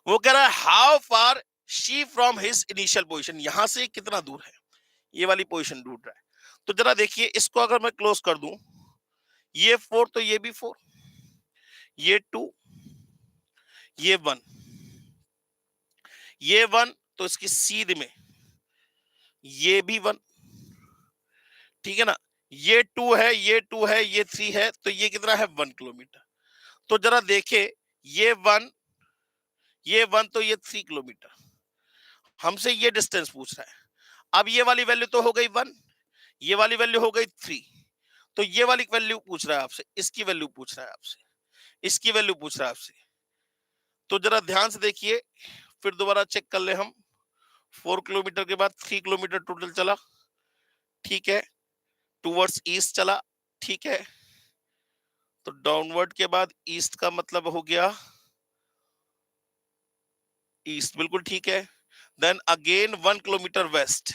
वो कह रहा है how far she from his initial position, यहां से कितना दूर है, ये वाली पोजिशन ढूंढ रहा है। तो जरा देखिए इसको अगर मैं क्लोज कर दूं, ये 4 तो ये भी 4, ये 2, ये 1, ये 1 तो इसकी सीध में ये भी 1। ठीक है ना। ये 2 है, ये 2 है, ये 3 है, तो ये कितना है 1 किलोमीटर। तो जरा देखे ये 1, ये 1 तो ये 3 किलोमीटर, हमसे ये डिस्टेंस पूछ रहा है। अब ये वाली वैल्यू तो हो गई 1, ये वाली वैल्यू हो गई 3, तो ये वाली वैल्यू पूछ रहा है आपसे, इसकी वैल्यू पूछ रहा है आपसे, इसकी वैल्यू पूछ रहा है आपसे। तो जरा ध्यान से देखिए, फिर दोबारा चेक कर ले हम। 4 किलोमीटर के बाद 3 किलोमीटर टोटल चला। ठीक है। टूवर्ड्स ईस्ट चला। ठीक है। तो डाउनवर्ड के बाद ईस्ट का मतलब हो गया ईस्ट, बिल्कुल ठीक है। Then again 1 kilometre west,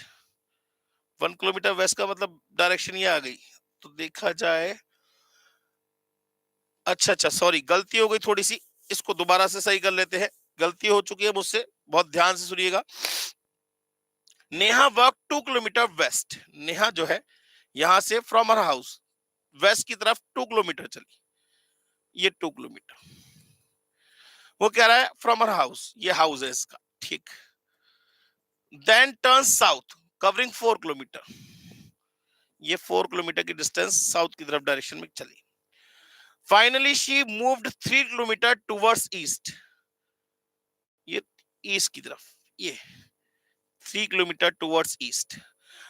1 kilometre west का मतलब डायरेक्शन ये आ गई। तो देखा जाए, अच्छा अच्छा सॉरी गलती हो गई थोड़ी सी, इसको दोबारा से सही कर लेते हैं। गलती हो चुकी है मुझसे, बहुत ध्यान से सुनिएगा। Neha walk 2 kilometre west, Neha जो है यहां से फ्रॉम हर हाउस वेस्ट की तरफ 2 किलोमीटर चली, ये 2 किलोमीटर। वो कह रहा है फ्रॉम हर हाउस, ये हाउस है इसका। ठीक। Then turn south covering 4 kilometre, ये 4 किलोमीटर की डिस्टेंस साउथ की तरफ डायरेक्शन में चली। Finally she moved 3 kilometre towards east, ये ईस्ट की तरफ, ये 3 kilometre towards east.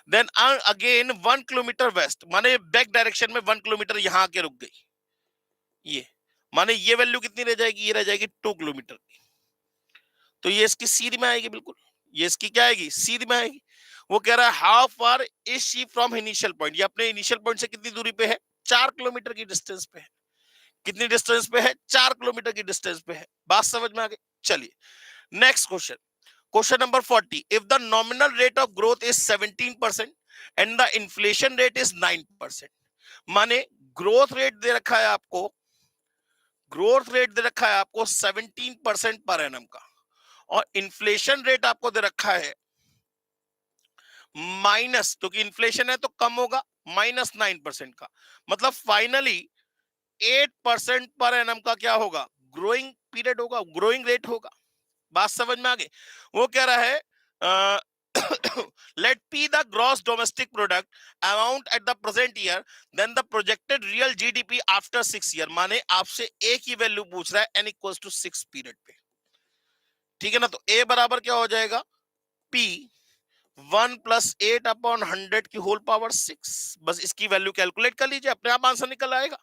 Then again 1 kilometre west, माने बैक डायरेक्शन में 1 किलोमीटर यहां आके रुक गई। ये माने ये वैल्यू कितनी रह जाएगी, ये रह जाएगी 2 किलोमीटर की। तो ये इसकी सीध में आएगी, बिल्कुल ये इसकी क्या आएगी, सीध में आएगी। वो कह रहा है how far is she from initial point, ये अपने इनिशियल पॉइंट से कितनी दूरी पे है, 4 किलोमीटर की डिस्टेंस पे है। कितनी डिस्टेंस पे है, 4 किलोमीटर की डिस्टेंस पे है। बात समझ में आ गई। चलिए next question. Question number 40, if the nominal rate of growth is 17% and the inflation rate is 9%, माने ग्रोथ रेट दे रखा है आपको, ग्रोथ रेट दे रखा है आपको 17% पर एनम का, और इन्फ्लेशन रेट आपको दे रखा है माइनस, क्योंकि इन्फ्लेशन है तो कम होगा, -9% का, मतलब फाइनली 8% पर एनम का क्या होगा, ग्रोइंग पीरियड होगा, ग्रोइंग रेट होगा। बात समझ में आ गई। वो कह रहा है let P the gross domestic product amount at the present year, then the projected real GDP after 6 year, माने आपसे एक ही वैल्यू पूछ रहा है n equals to 6 पीरियड पे, ठीक है ना। तो a बराबर क्या हो जाएगा, P 1 + 8/100 की होल पावर 6, बस इसकी वैल्यू कैलकुलेट कर लीजिए, अपने आप आंसर निकल आएगा।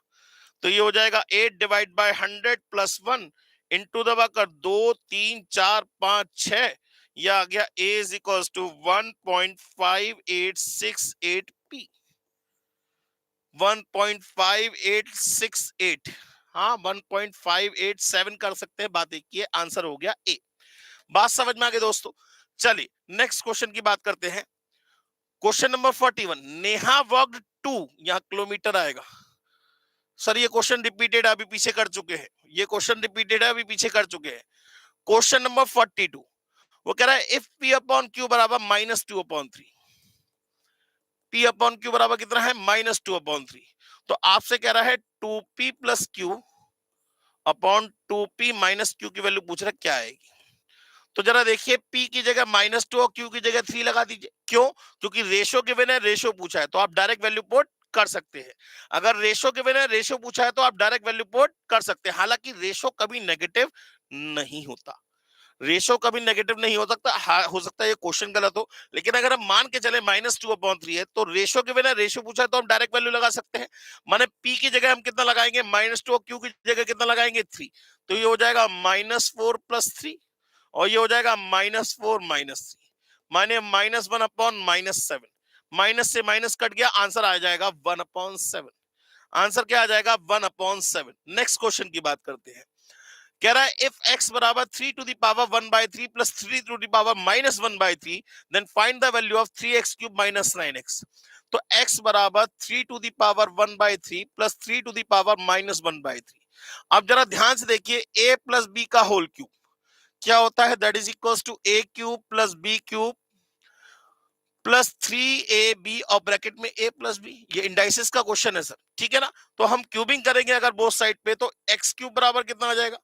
तो ये हो जाएगा 8/100 + 1 इंटू दबा कर 2 3 4 5 6, यह आ गया a is equals to 1.5868 p, 1.5868, हाँ 1.587 कर सकते हैं, बात एक ही है, आंसर हो गया ए। बात समझ में आ गई दोस्तों। चलिए नेक्स्ट क्वेश्चन की बात करते हैं। क्वेश्चन नंबर 41, नेहा वर्कड 2, यहां किलोमीटर आएगा। सर ये क्वेश्चन रिपीटेड अभी पीछे कर चुके हैं, ये क्वेश्चन रिपीटेड है अभी पीछे कर चुके हैं। क्वेश्चन नंबर 42, वो कह रहा है इफ P अपॉन Q बराबर -2/3, P अपॉन Q बराबर कितना है, -2/3, तो आपसे कह रहा है 2P + Q upon 2P - Q की वैल्यू पूछ रहा है क्या आएगी। तो जरा देखिए, P की जगह -2 और Q की जगह 3 लगा दीजिए। क्यों? क्योंकि रेशो गिवन है, रेशो पूछा है, तो आप डायरेक्ट वैल्यू पुट कर सकते हैं। अगर रेशो गिवन है, रेशो पूछा है, तो आप डायरेक्ट वैल्यू पुट कर सकते हैं। हालांकि रेशो कभी नेगेटिव नहीं होता, रेशो कभी नेगेटिव नहीं हो सकता। हो सकता है ये क्वेश्चन गलत हो, लेकिन अगर हम मान के चले -2/3 है, तो रेशो गिवन है, रेशो पूछा है, तो हम डायरेक्ट वैल्यू लगा सकते हैं। माने P की जगह हम कितना लगाएंगे, -2, और Q की जगह कितना लगाएंगे, 3, तो ये हो जाएगा -4 + 3, और ये हो जाएगा -4 - 3, माने -1/-7, माइनस से माइनस कट गया, आंसर आ जाएगा 1/7। आंसर क्या आ जाएगा, 1/7। नेक्स्ट क्वेश्चन की बात करते हैं। कह रहा है इफ x बराबर 3 to the power 1/3 plus 3 to the power -1/3, then find the value of 3x³ - 9x। तो x बराबर 3 to the power 1/3 plus 3 to the power -1/3। अब जरा ध्यान से देखिए, a + b का होल क्यूब क्या होता है, that is equals to a³ + b³ plus 3ab और ब्रैकेट में a + b। ये इंडाइसिस का क्वेश्चन है सर, ठीक है ना। तो हम क्यूबिंग करेंगे अगर बोथ साइड पे, तो x³ बराबर कितना आ जाएगा,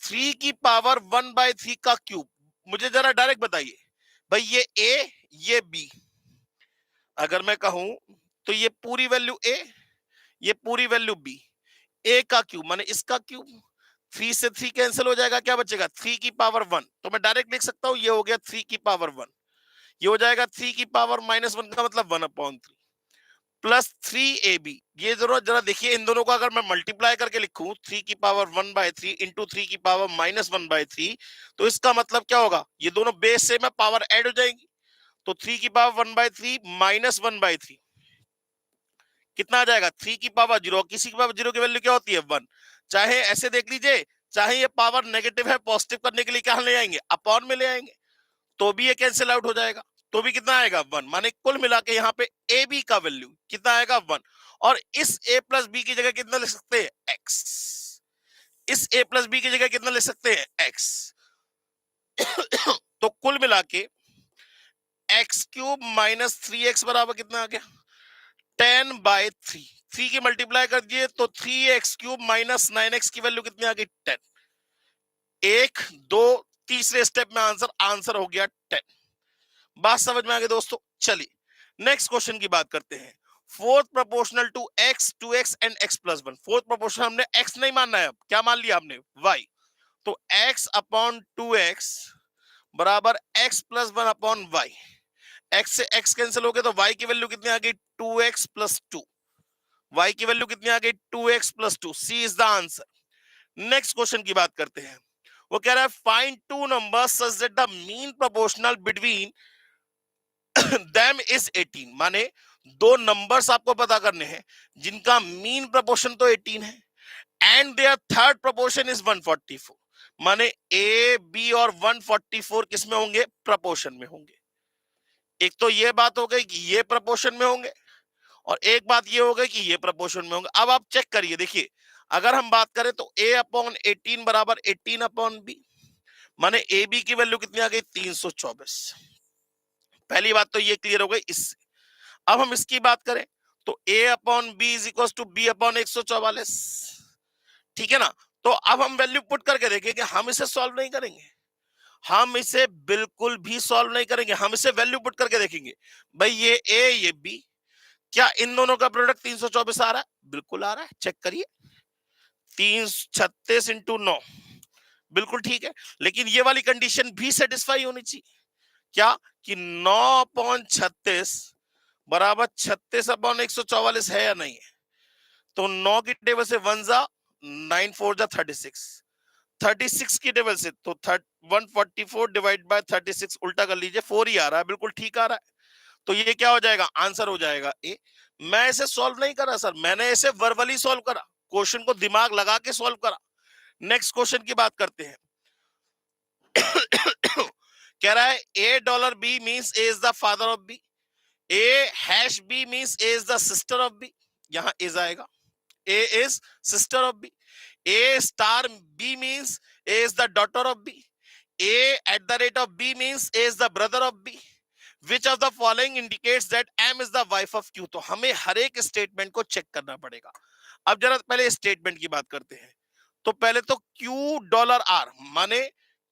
3 की पावर 1/3 का क्यूब। मुझे जरा डायरेक्ट बताइए भाई, ये a ये b, अगर मैं कहूं तो ये पूरी वैल्यू a, ये पूरी वैल्यू b, a का क्यूब माने इसका क्यूब, 3 से 3 कैंसिल हो जाएगा, क्या बचेगा, 3 की पावर 1। तो मैं डायरेक्ट लिख सकता हूं, ये हो गया 3 की पावर 1, ये हो जाएगा 3 की पावर -1 का मतलब 1/3 प्लस 3ab। ये जरा देखिए, इन दोनों को अगर मैं मल्टीप्लाई करके लिखूं, 3 की पावर 1/3 इंटू 3 की पावर -1/3, तो इसका मतलब क्या होगा, ये दोनों बेस से में पावर ऐड हो जाएंगी। तो 3 की पावर 1/3 -1/3 कितना आ जाएगा, 3 की पावर 0, किसी की पावर 0 की वैल्यू क्या होती है, 1। चाहे ऐसे देख लीजिए, चाहे ये पावर नेगेटिव है, पॉजिटिव करने के लिए क्या ले आएंगे, अपॉन में ले आएंगे, तो भी ये कैंसिल आउट हो जाएगा, तो भी कितना आएगा, 1। माने कुल मिला के यहाँ पे ए बी का वैल्यू कितना आएगा, 1। और इस a + b की जगह कितना लिख सकते हैं, x। इस a + b की जगह कितना लिख सकते हैं, x। तो कुल मिला के x³ - 3x बराबर कितना आ गया, 10/3। 3 की मल्टीप्लाई कर दिए तो 3x³ - 9x की वैल्यू कितनी आ गई, 10। 1 2 तीसरे स्टेप में आंसर हो गया 10। बात समझ में आ गई दोस्तों। चलिए नेक्स्ट क्वेश्चन की बात करते हैं। Fourth proportional to x, 2x and x + 1। Fourth proportional हमने x नहीं मानना है, अब क्या मान लिया हमने, y। तो x/2x बराबर x + 1/y। x से x कैंसिल हो गया, तो y की वैल्यू कितनी आ गई, 2x + 2। y की वैल्यू कितनी आ गई, 2x + 2। C is the answer. Next question की बात करते हैं। वो कह रहा है find two numbers such that the mean proportional between them is 18। माने दो नंबर्स आपको पता करने हैं जिनका मीन प्रोपोर्शन तो 18 है, and there third proportion is 144। माने ए बी और 144 किस में होंगे? प्रपोर्शन में होंगे। एक तो ये बात हो गई कि ये प्रपोर्शन में होंगे और एक बात ये हो गई कि ये प्रपोर्शन में होंगे। अब आप चेक करिए, देखिए अगर हम बात करें तो a अपॉन 18 बराबर 18 अपॉन बी, माने ए बी की वैल्यू कितनी आ गई? 324। पहली बात तो ये क्लियर हो गई इससे। अब हम इसकी बात करें तो a upon b is equal to b upon 144, ठीक है ना। तो अब हम वैल्यू पुट करके देखें कि हम इसे सॉल्व नहीं करेंगे, हम इसे बिल्कुल भी सॉल्व नहीं करेंगे, हम इसे वैल्यू पुट करके देखेंगे। भाई ये a ये b, क्या इन दोनों का प्रोडक्ट 324 आ रहा है? बिल्कुल आ रहा है, चेक करिए। 336 इंटू 9, बिल्कुल ठीक है। लेकिन ये वाली कंडीशन भी सेटिस्फाई होनी चाहिए, क्या कि 9 अपॉन 36 बराबर 36 अपॉन 144 है या नहीं है। तो 9 की टेबल से 1 जा 9 4 जा 36, 36 की टेबल से तो 144 डिवाइड बाय 36 उल्टा कर लीजिए, 4 ही आ रहा है, बिल्कुल ठीक आ रहा है। तो ये क्या हो जाएगा? आंसर हो जाएगा ए। मैं इसे सॉल्व नहीं करा सर, मैंने इसे वर्बली सॉल्व करा, क्वेश्चन को दिमाग लगा के सॉल्व करा। नेक्स्ट क्वेश्चन की बात करते हैं। कह रहा है A dollar B means A is the father of B, A hash B means A is the sister of B, यहां इज आएगा, A is sister of B, A star B means A is the daughter of B, A at the rate of B means A is the brother of B, which of the following indicates that M is the wife of Q. तो हमें हर एक statement को check करना पड़ेगा। अब जरा पहले statement की बात करते हैं। तो पहले तो क्यू डॉलर आर, माने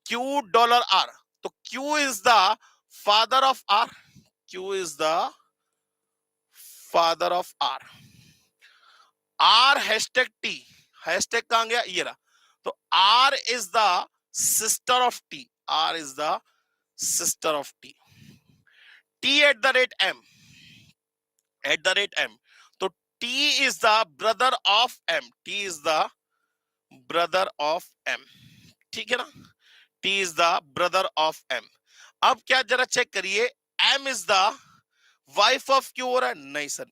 क्यू डॉलर आर, तो Q is the father of R, Q is the father of R. R hashtag T, hashtag कहां गया? ये रहा। तो R is the sister of T, R is the sister of T. T at the rate M, at the rate M, तो T is the brother of M, T is the brother of M, ठीक है ना। T is the brother of M. अब क्या जरा check करिए, M is the wife of Q हो रहा है? नहीं सर,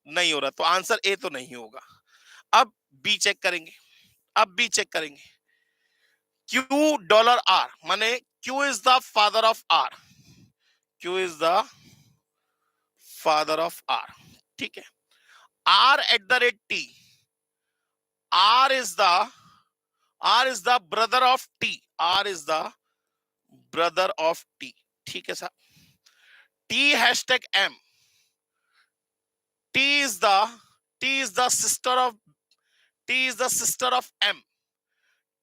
नहीं हो रहा, तो आंसर ए तो नहीं होगा। अब बी चेक करेंगे, अब बी चेक करेंगे। क्यू डॉलर आर, माने Q is the father of R, Q is the father of R, ठीक है। R at the rate T, R is the brother of T, R is the brother of T, ठीक है sir. T hashtag M, T is the sister of, T is the sister of M,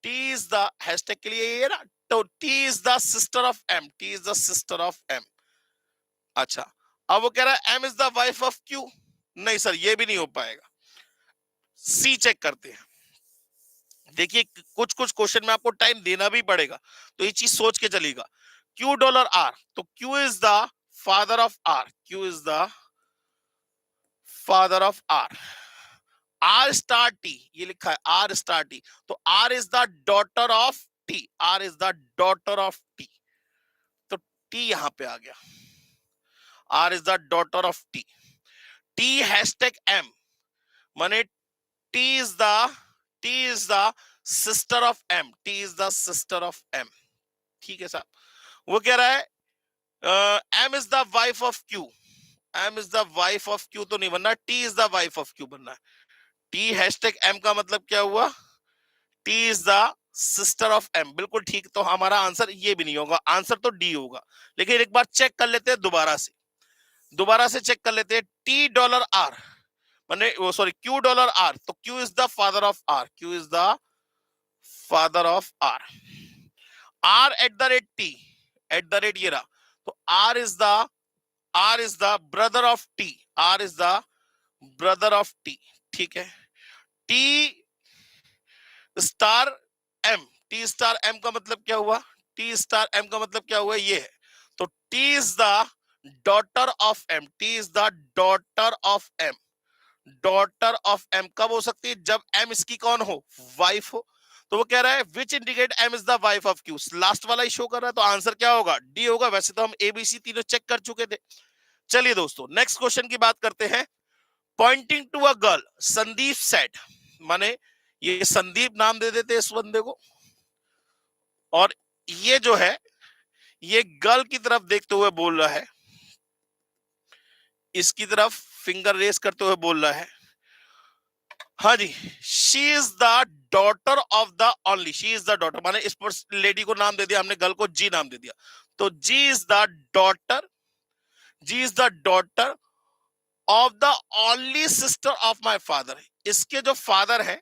T is the hashtag के लिए ये ना, तो T is the sister of M, T is the sister of M. अच्छा, अब वो कह रहा है M is the wife of Q, नहीं सर ये भी नहीं हो पाएगा। सी चेक करते हैं। देखिए कुछ कुछ क्वेश्चन में आपको टाइम देना भी पड़ेगा, तो ये चीज सोच के चलेगा। क्यू डॉलर आर, तो Q is the father of R, Q is the father of R. R star T, ये लिखा है आर स्टार टी, तो R is the daughter of T, R is the daughter of T, तो T यहां पे आ गया, R is the daughter of T. T hashtag M, माने T is the sister of M, T is the sister of M, ठीक है साहब। वो कह रहा है M is the wife of Q, M is the wife of Q तो नहीं बनना, T is the wife of Q बनना है। टी हैशटैग एम का मतलब क्या हुआ? T is the sister of M, बिल्कुल ठीक। तो हमारा आंसर ये भी नहीं होगा, आंसर तो डी होगा। लेकिन एक बार चेक कर लेते हैं दोबारा से चेक कर लेते हैं। टी डॉलर आर, माने वो सॉरी क्यू डॉलर आर, तो Q is the father of R, Q is the father of R. R at the rate T, at the rate ये रहा, तो R is the brother of T, R is the brother of T, ठीक है। T star M, T star M का मतलब क्या हुआ? T star M का मतलब क्या हुआ? ये है, तो T is the daughter of M, T is the daughter of M. Daughter of M कब हो सकती है? जब एम इसकी कौन हो? वाइफ हो। तो वो कह रहा है which indicate M is the wife of Q, last वाला ही शो कर रहा है, तो आंसर क्या होगा? डी होगा। वैसे तो हम एबीसी तीनों चेक कर चुके थे। चलिए दोस्तों नेक्स्ट क्वेश्चन की बात करते हैं। Pointing to a girl, Sandeep said, माने ये संदीप नाम दे देते इस बंदे को, और ये जो है ये गर्ल की तरफ देखते हुए बोल रहा है, इसकी तरफ फिंगर रेस करते हुए बोल रहा है, हाँ जी, she is the daughter of the only, she is the daughter, माने इस पर लेडी को नाम दे दिया हमने, गर्ल को जी नाम दे दिया, तो G is the daughter, G is the daughter of the only sister of my father. इसके जो फादर है,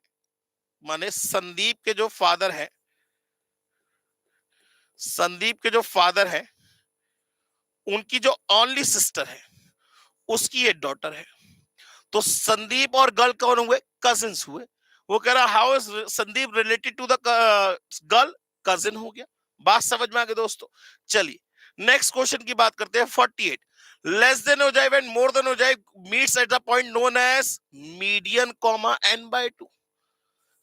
माने संदीप के जो फादर है, संदीप के जो फादर है, उनकी जो ओनली सिस्टर है, उसकी ये डॉटर है। तो संदीप और गर्ल कौन हुए? कजिन्स हुए। वो कह रहा how is Sandeep related to the girl? Cousin हो गया। बात समझ में आ गई दोस्तों? चलिए नेक्स्ट क्वेश्चन की बात करते हैं। 48 लेस देन हो जाए एंड मोर देन हो जाए meets at the point known as median comma n by 2।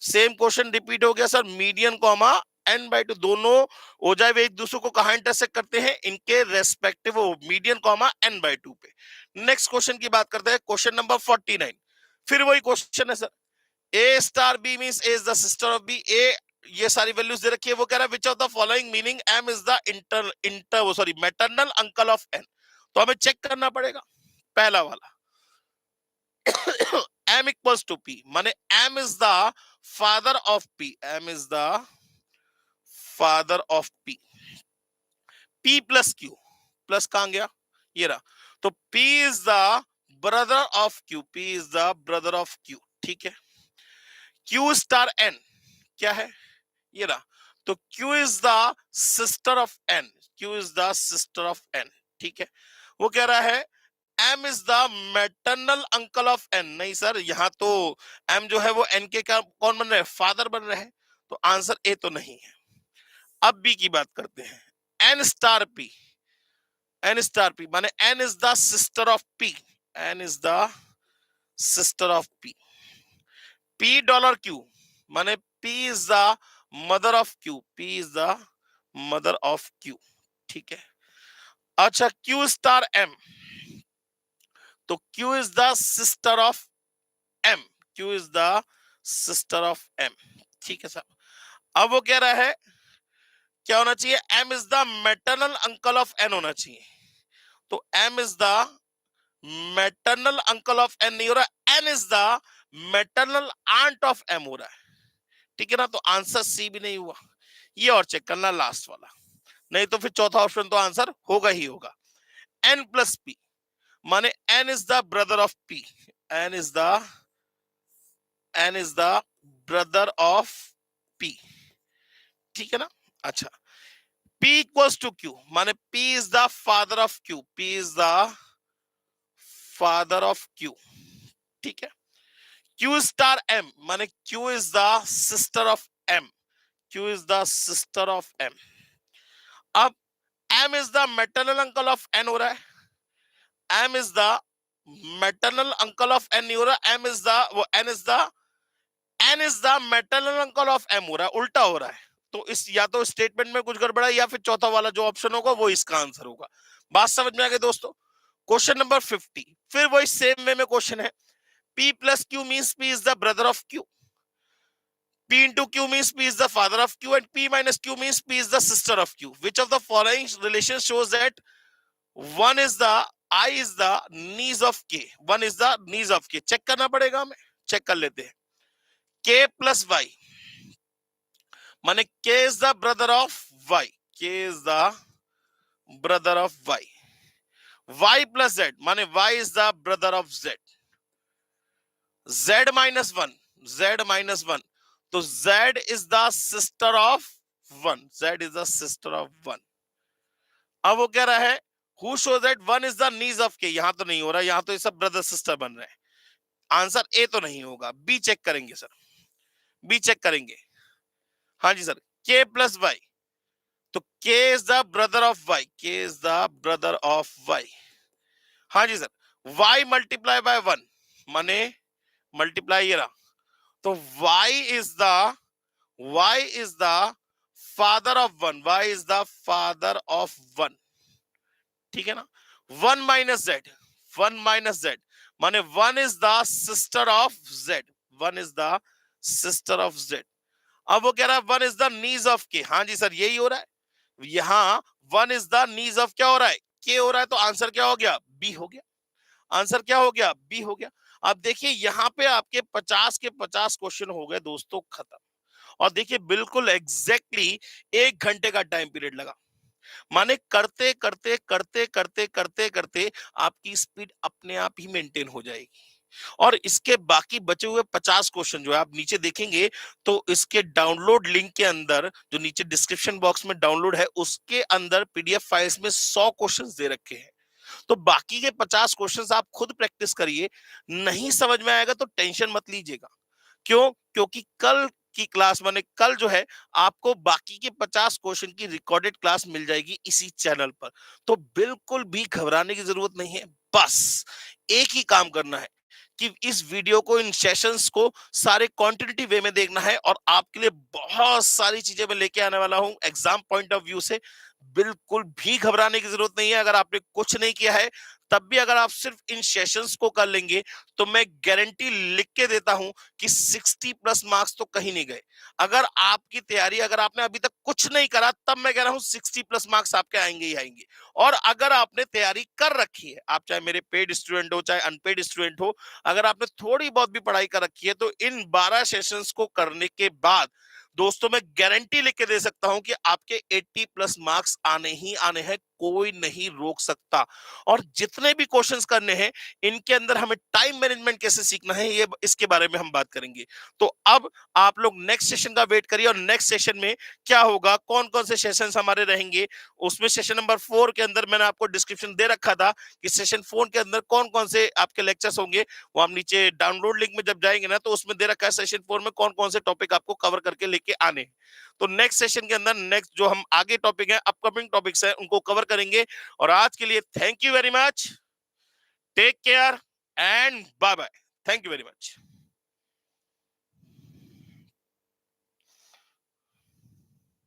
Same question repeat हो गया sir, median comma n by 2 दोनों हो जाए वे एक दूसरे को कहां इंटरसेक्ट करते हैं? इनके respective median comma n by 2 पे। नेक्स्ट क्वेश्चन की बात करते हैं, क्वेश्चन नंबर 49। फिर वही क्वेश्चन है sir, A star B means A is the sister of B. A ये सारी वैल्यूज दे रखी है, वो कह रहा है which of the following meaning M is the maternal uncle of N. तो हमें चेक करना पड़ेगा पहला वाला m equals to p, माने m is the father of p, m is the father of p, p plus q, plus कहां गया? ये रहा। तो p is the brother of q, p is the brother of q, ठीक है। q star n क्या है? ये रहा। तो q is the sister of n, q is the sister of n, ठीक है। वो कह रहा है m is the maternal uncle of n। नहीं सर, यहां तो m जो है वो n के का कौन बन रहे हैं? फादर बन रहे हैं, तो आंसर ए तो नहीं है। अब बी की बात करते हैं, n star p, n star p माने n is the sister of p, n is the sister of p, p dollar q माने p is the mother of q, p is the mother of q, ठीक है। अच्छा q star m, तो q is the sister of m, q is the sister of m, ठीक है साहब। अब वो कह रहा है क्या होना चाहिए? m is the maternal uncle of n होना चाहिए। तो m is the maternal uncle of n नहीं हो रहा, n is the maternal aunt of m हो रहा है, ठीक है ना। तो आंसर सी भी नहीं हुआ। ये और चेक करना लास्ट वाला, नहीं तो फिर चौथा ऑप्शन तो आंसर होगा ही होगा। n प्लस p माने n is the brother of p, n is the brother of p, ठीक है ना। अच्छा p इक्वल्स टू q माने p is the father of q, p is the father of q, ठीक है। q star m माने q is the sister of m, q is the sister of m। अब m is the maternal uncle of n हो रहा है, m is the maternal uncle of n नहीं हो रहा, m इज द वो n is the maternal uncle of m हो रहा है, उल्टा हो रहा है। तो इस या तो स्टेटमेंट में कुछ गड़बड़ा है या फिर चौथा वाला जो ऑप्शन होगा वो इसका आंसर होगा। बात समझ में आ गई दोस्तों? क्वेश्चन नंबर 50 फिर वही सेम वे में क्वेश्चन है, p plus q means p is the brother of q, p into q means p is the father of q, and p minus q means p is the sister of q. Which of the following relations shows that one is the I is the niece of k, one is the niece of k? Check करना पड़ेगा हमें, check कर लेते हैं। k plus y माने k is the brother of y, k is the brother of y, y plus z माने y is the brother of z, z minus 1, z minus 1, तो z is the sister of 1, z is the sister of 1। अब वो कह रहा है who shows that one is the niece of k, यहां तो नहीं हो रहा, यहां तो ये सब ब्रदर सिस्टर बन रहे हैं, आंसर ए तो नहीं होगा। बी चेक करेंगे सर, बी चेक करेंगे। हाँ जी सर, k प्लस वाई, तो k is the brother of y, k is the brother of y। हाँ जी सर, y मल्टीप्लाई बाय 1 माने मल्टीप्लाई ये रहा, तो y is the father of 1, y is the father of 1, ठीक है ना। 1 minus z, 1 minus z माने 1 is the sister of z, 1 is the sister of z। अब वो कह रहा है one is the niece of के। हाँ जी सर, यही हो रहा है। यहाँ one is the niece of क्या हो रहा है, के हो रहा है, तो आंसर क्या हो गया, बी हो गया। आंसर क्या हो गया, बी हो गया। अब देखिए यहाँ पे आपके 50 के 50 क्वेश्चन हो गए दोस्तों खत्म। और देखिए बिल्कुल एग्जैक्टली 1 घंटे का टाइम पीरियड लगा। माने करते करते करते करते करते करते आपकी स्पीड अपने आप ही मेंटेन हो जाएगी। और इसके बाकी बचे हुए 50 क्वेश्चन जो है आप नीचे देखेंगे, तो इसके डाउनलोड लिंक के अंदर जो नीचे डिस्क्रिप्शन बॉक्स में डाउनलोड है उसके अंदर पीडीएफ फाइल्स में 100 क्वेश्चंस दे रखे हैं। तो बाकी के 50 क्वेश्चंस आप खुद प्रैक्टिस करिए। नहीं समझ में आएगा तो टेंशन मत लीजिएगा। क्यों? क्योंकि कल की क्लास माने कल जो है आपको बाकी के 50 क्वेश्चन की रिकॉर्डेड क्लास मिल जाएगी इसी चैनल पर। तो बिल्कुल भी घबराने की जरूरत नहीं है। बस एक ही काम करना है कि इस वीडियो को, इन सेशंस को सारे क्वांटिटेटिव वे में देखना है। और आपके लिए बहुत सारी चीजें मैं लेके आने वाला हूं एग्जाम पॉइंट ऑफ व्यू से। बिल्कुल भी घबराने की जरूरत नहीं है। अगर आपने कुछ नहीं किया है तब भी अगर आप सिर्फ इन सेशंस को कर लेंगे तो मैं गारंटी लिख के देता हूं कि 60 प्लस मार्क्स तो कहीं नहीं गए। अगर आपकी तैयारी, अगर आपने अभी तक कुछ नहीं करा, तब मैं कह रहा हूं 60 प्लस मार्क्स आपके आएंगे ही आएंगे। और अगर आपने तैयारी कर रखी है, आप चाहे मेरे पेड स्टूडेंट हो चाहे अनपेड स्टूडेंट हो, अगर आपने थोड़ी बहुत भी पढ़ाई कर रखी है तो इन 12 सेशंस को करने के बाद दोस्तों मैं गारंटी लिख के दे सकता हूं कि आपके 80 प्लस मार्क्स आने ही आने हैं, कोई नहीं रोक सकता। और जितने भी क्वेश्चंस करने हैं इनके अंदर हमें टाइम मैनेजमेंट कैसे सीखना है, ये इसके बारे में हम बात करेंगे। तो अब आप लोग नेक्स्ट सेशन का वेट करिए। और नेक्स्ट सेशन में क्या होगा, कौन कौन से सेशंस हमारे रहेंगे, उसमें सेशन नंबर 4 के अंदर मैंने आपको डिस्क्रिप्शन दे रखा था कि सेशन 4 के अंदर कौन कौन से आपके लेक्चर्स होंगे। वो हम नीचे डाउनलोड लिंक में जब जाएंगे ना, तो उसमें दे रखा है सेशन 4 में कौन कौन से टॉपिक आपको कवर करके लेके आने हैं। तो नेक्स्ट सेशन के अंदर नेक्स्ट जो हम आगे टॉपिक है, अपकमिंग टॉपिक्स है, उनको कवर करेंगे। और आज के लिए thank you very much, take care and bye bye. Thank you very much.